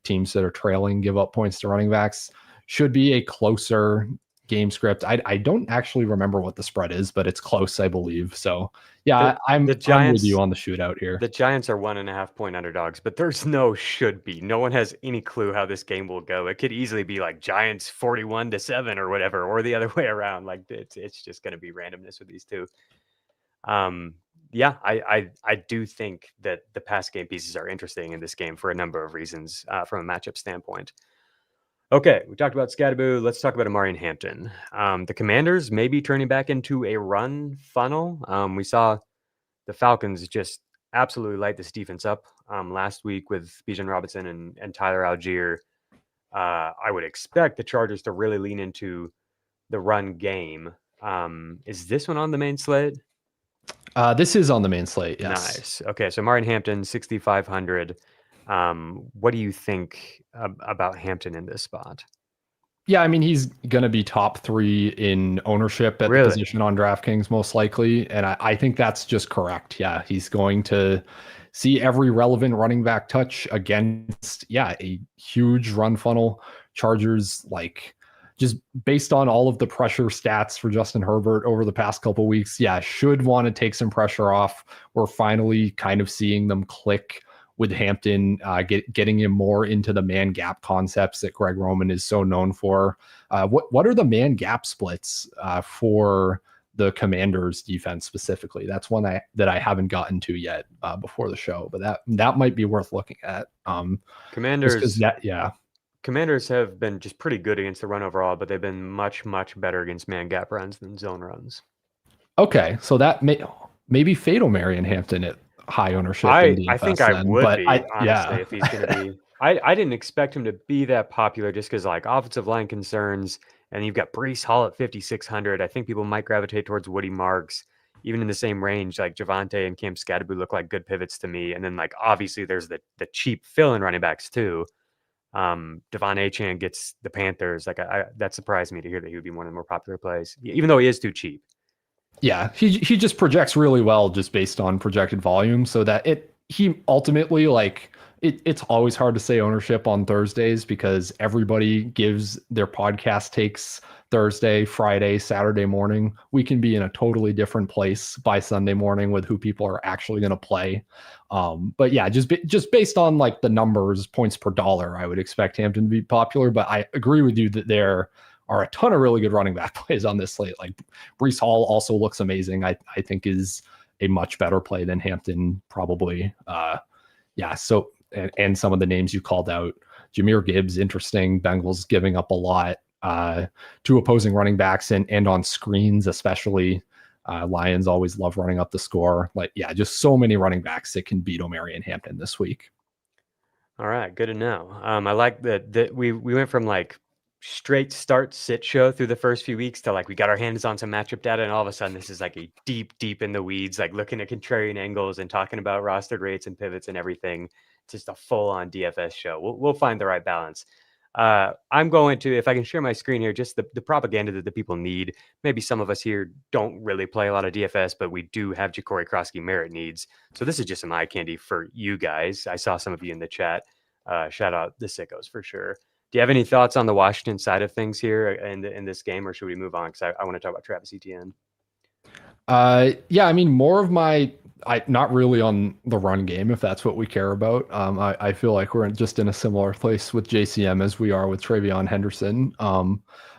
teams that are trailing give up points to running backs. Should be a closer game script. I don't actually remember what the spread is, but it's close, I believe. So yeah, I'm with you on the shootout here. The Giants are 1.5 point underdogs, but there's no should be. No one has any clue how this game will go. It could easily be like Giants 41-7 or whatever, or the other way around. Like it's just going to be randomness with these two. Yeah, I do think that the pass game pieces are interesting in this game for a number of reasons from a matchup standpoint. Okay, we talked about Scatterbo. Let's talk about Amari and Hampton. The Commanders may be turning back into a run funnel. We saw the Falcons just absolutely light this defense up last week with Bijan Robinson and Tyler Algier. I would expect the Chargers to really lean into the run game. Is this one on the main slate? This is on the main slate, yes. Nice. Okay, so Amari and Hampton, 6,500. What do you think about Hampton in this spot? Yeah, I mean, he's going to be top 3 in ownership at the position on DraftKings, most likely. And I think that's just correct. Yeah, he's going to see every relevant running back touch against, a huge run funnel. Chargers, like, just based on all of the pressure stats for Justin Herbert over the past couple of weeks, should want to take some pressure off. We're finally kind of seeing them click with Hampton, getting him more into the man gap concepts that Greg Roman is so known for. What are the man gap splits for the Commanders defense specifically? That's one that I haven't gotten to yet before the show, but that might be worth looking at. Commanders have been just pretty good against the run overall, but they've been much, much better against man gap runs than zone runs. Okay, so that maybe Fatal Marion Hampton at high ownership. I think I would be, honestly, if he's going to be. I didn't expect him to be that popular just because, like, offensive line concerns, and you've got Breece Hall at 5,600. I think people might gravitate towards Woody Marks, even in the same range. Like Javonte and Cam Scatterbo look like good pivots to me. And then, like, obviously there's the cheap fill-in running backs too. Devon Achane gets the Panthers. Like, that surprised me to hear that he would be one of the more popular plays, even though he is too cheap. Yeah, he just projects really well just based on projected volume, so that he ultimately, like, it's always hard to say ownership on Thursdays because everybody gives their podcast takes Thursday, Friday, Saturday morning. We can be in a totally different place by Sunday morning with who people are actually going to play. But yeah, just based on like the numbers, points per dollar, I would expect Hampton to be popular. But I agree with you that there are a ton of really good running back plays on this slate. Like Breece Hall also looks amazing. I think is a much better play than Hampton probably. So and some of the names you called out, Jahmyr Gibbs, interesting. Bengals giving up a lot to opposing running backs and on screens, especially. Lions always love running up the score. Like, just so many running backs that can beat Omari and Hampton this week. All right, good to know. I like that we went from like straight start sit show through the first few weeks to like we got our hands on some matchup data, and all of a sudden this is like a deep in the weeds, like looking at contrarian angles and talking about rostered rates and pivots and everything. Just a full-on DFS show. We'll find the right balance. I'm going to, if I can share my screen here, just the propaganda that the people need. Maybe some of us here don't really play a lot of DFS, but we do have Ja'Cory Krosky merit needs. So this is just some eye candy for you guys. I saw some of you in the chat. Shout out the sickos for sure. Do you have any thoughts on the Washington side of things here in this game, or should we move on? Because I want to talk about Travis Etienne. I mean, more of my... not really on the run game, if that's what we care about. I feel like we're just in a similar place with JCM as we are with Travion Henderson.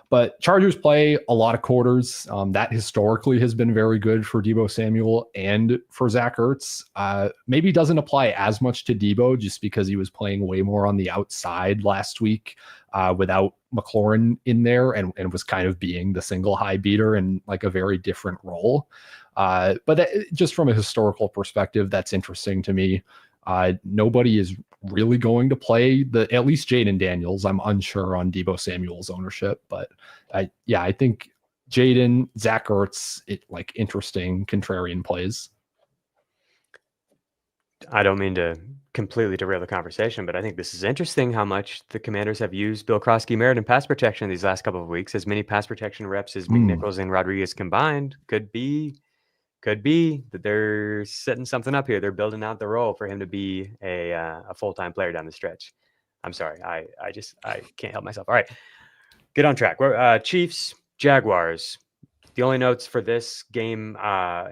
But Chargers play a lot of quarters. That historically has been very good for Deebo Samuel and for Zach Ertz. Maybe doesn't apply as much to Deebo just because he was playing way more on the outside last week without McLaurin in there and was kind of being the single high beater in like a very different role. Just from a historical perspective, that's interesting to me. Nobody is really going to play at least Jaden Daniels. I'm unsure on Deebo Samuel's ownership, but I think Jaden, Zach Ertz, like interesting contrarian plays. I don't mean to completely derail the conversation, but I think this is interesting how much the Commanders have used Bill Krosky-Merritt in pass protection these last couple of weeks. As many pass protection reps as McNichols and Rodriguez combined could be that they're setting something up here. They're building out the role for him to be a full-time player down the stretch. I'm sorry. I can't help myself. All right. Get on track. We're Chiefs, Jaguars. The only notes for this game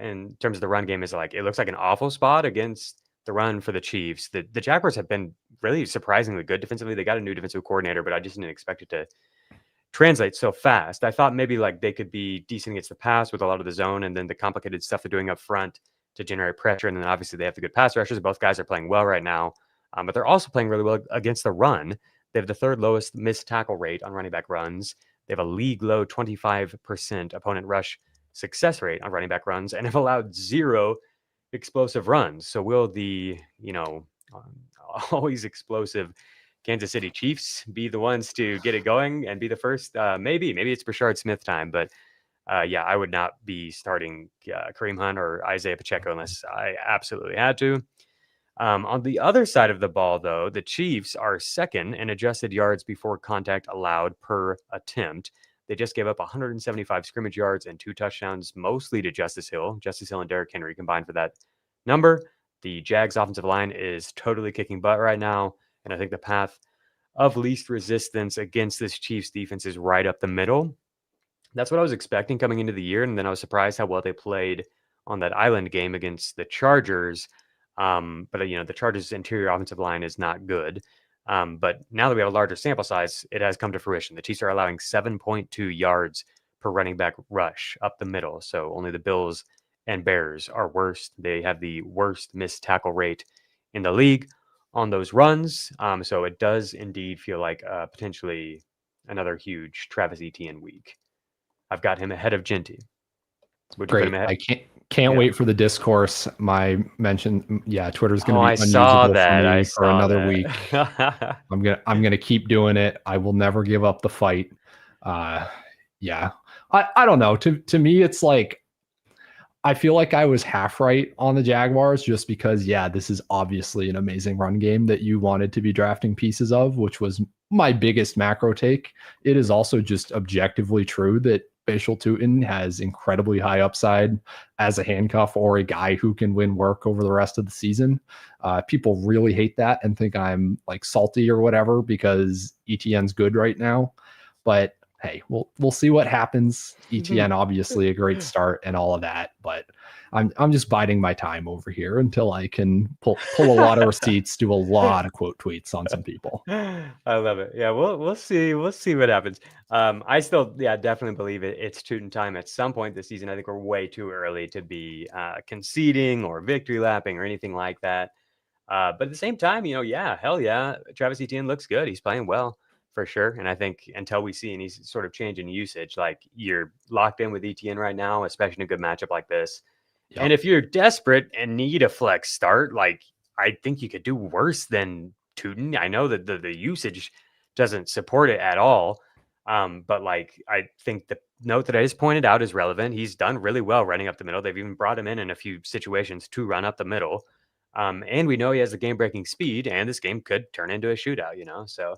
in terms of the run game is like it looks like an awful spot against the run for the Chiefs. The Jaguars have been really surprisingly good defensively. They got a new defensive coordinator, but I just didn't expect it to translate so fast. I thought maybe like they could be decent against the pass with a lot of the zone and then the complicated stuff they're doing up front to generate pressure. And then obviously they have the good pass rushers. Both guys are playing well right now, but they're also playing really well against the run. They have the third lowest missed tackle rate on running back runs. They have a league low 25% opponent rush success rate on running back runs and have allowed 0 explosive runs. So will the, always explosive Kansas City Chiefs be the ones to get it going and be the first? Maybe it's Brashard Smith time, but I would not be starting Kareem Hunt or Isaiah Pacheco unless I absolutely had to. On the other side of the ball, though, the Chiefs are second in adjusted yards before contact allowed per attempt. They just gave up 175 scrimmage yards and 2 touchdowns, mostly to Justice Hill. Justice Hill and Derrick Henry combined for that number. The Jags offensive line is totally kicking butt right now. And I think the path of least resistance against this Chiefs defense is right up the middle. That's what I was expecting coming into the year. And then I was surprised how well they played on that island game against the Chargers. But the Chargers' interior offensive line is not good. But now that we have a larger sample size, it has come to fruition. The Chiefs are allowing 7.2 yards per running back rush up the middle. So only the Bills and Bears are worse. They have the worst missed tackle rate in the league on those runs. So it does indeed feel like potentially another huge Travis Etienne week. I've got him ahead of Genty. Great. I can't wait for the discourse. My mention, Twitter's going to be unusable for me for another week. I'm gonna keep doing it. I will never give up the fight. I don't know. To me, it's like I feel like I was half right on the Jaguars just because this is obviously an amazing run game that you wanted to be drafting pieces of, which was my biggest macro take. It is also just objectively true that Bashal Tutin has incredibly high upside as a handcuff or a guy who can win work over the rest of the season. People really hate that and think I'm like salty or whatever because ETN's good right now. But hey, we'll see what happens. ETN obviously a great start and all of that, but I'm just biding my time over here until I can pull a lot of receipts, do a lot of quote tweets on some people. I love it. Yeah, we'll see. We'll see what happens. I still, definitely believe it's Tutin time at some point this season. I think we're way too early to be conceding or victory lapping or anything like that. But at the same time, hell yeah, Travis Etienne looks good. He's playing well for sure. And I think until we see any sort of change in usage, like you're locked in with Etienne right now, especially in a good matchup like this. Yep. And if you're desperate and need a flex start, like I think you could do worse than Tutin. I know that the usage doesn't support it at all. But like I think the note that I just pointed out is relevant. He's done really well running up the middle. They've even brought him in a few situations to run up the middle. And we know he has the game-breaking speed, and this game could turn into a shootout, so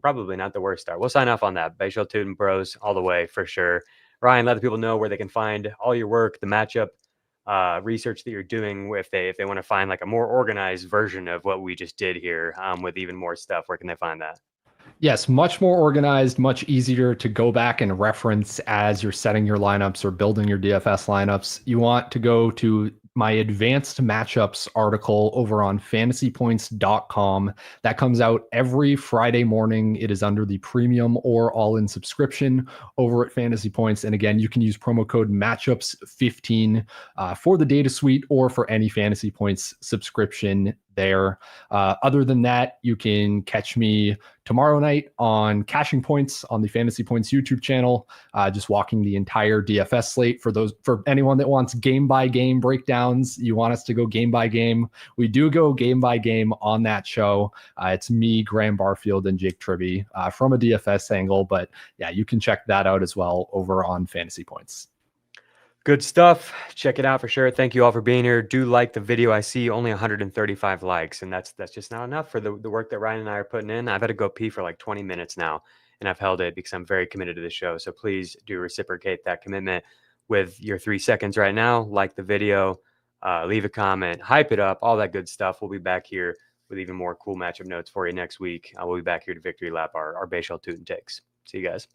probably not the worst start. We'll sign off on that. Bashal Tutin bros all the way for sure. Ryan, let the people know where they can find all your work, the matchup research that you're doing if they want to find like a more organized version of what we just did here with even more stuff. Where can they find that? Yes, much more organized, much easier to go back and reference as you're setting your lineups or building your DFS lineups. You want to go to my advanced matchups article over on fantasypoints.com. That comes out every Friday morning. It is under the premium or all-in subscription over at Fantasy Points. And again, you can use promo code matchups15 for the data suite or for any Fantasy Points subscription there. Other than that, you can catch me tomorrow night on Cashing Points on the Fantasy Points YouTube channel, just walking the entire DFS slate. For anyone that wants game by game breakdowns, you want us to go game by game, we do go game by game on that show. It's me, Graham Barfield, and Jake Tribby from a DFS angle, but yeah, you can check that out as well over on Fantasy Points. Good stuff. Check it out for sure. Thank you all for being here. Do like the video. I see only 135 likes, and that's just not enough for the work that Ryan and I are putting in. I've had to go pee for like 20 minutes now, and I've held it because I'm very committed to the show. So please do reciprocate that commitment with your 3 seconds right now. Like the video, leave a comment, hype it up, all that good stuff. We'll be back here with even more cool matchup notes for you next week. We'll be back here to Victory Lap our Bayshell Tootin' takes. See you guys.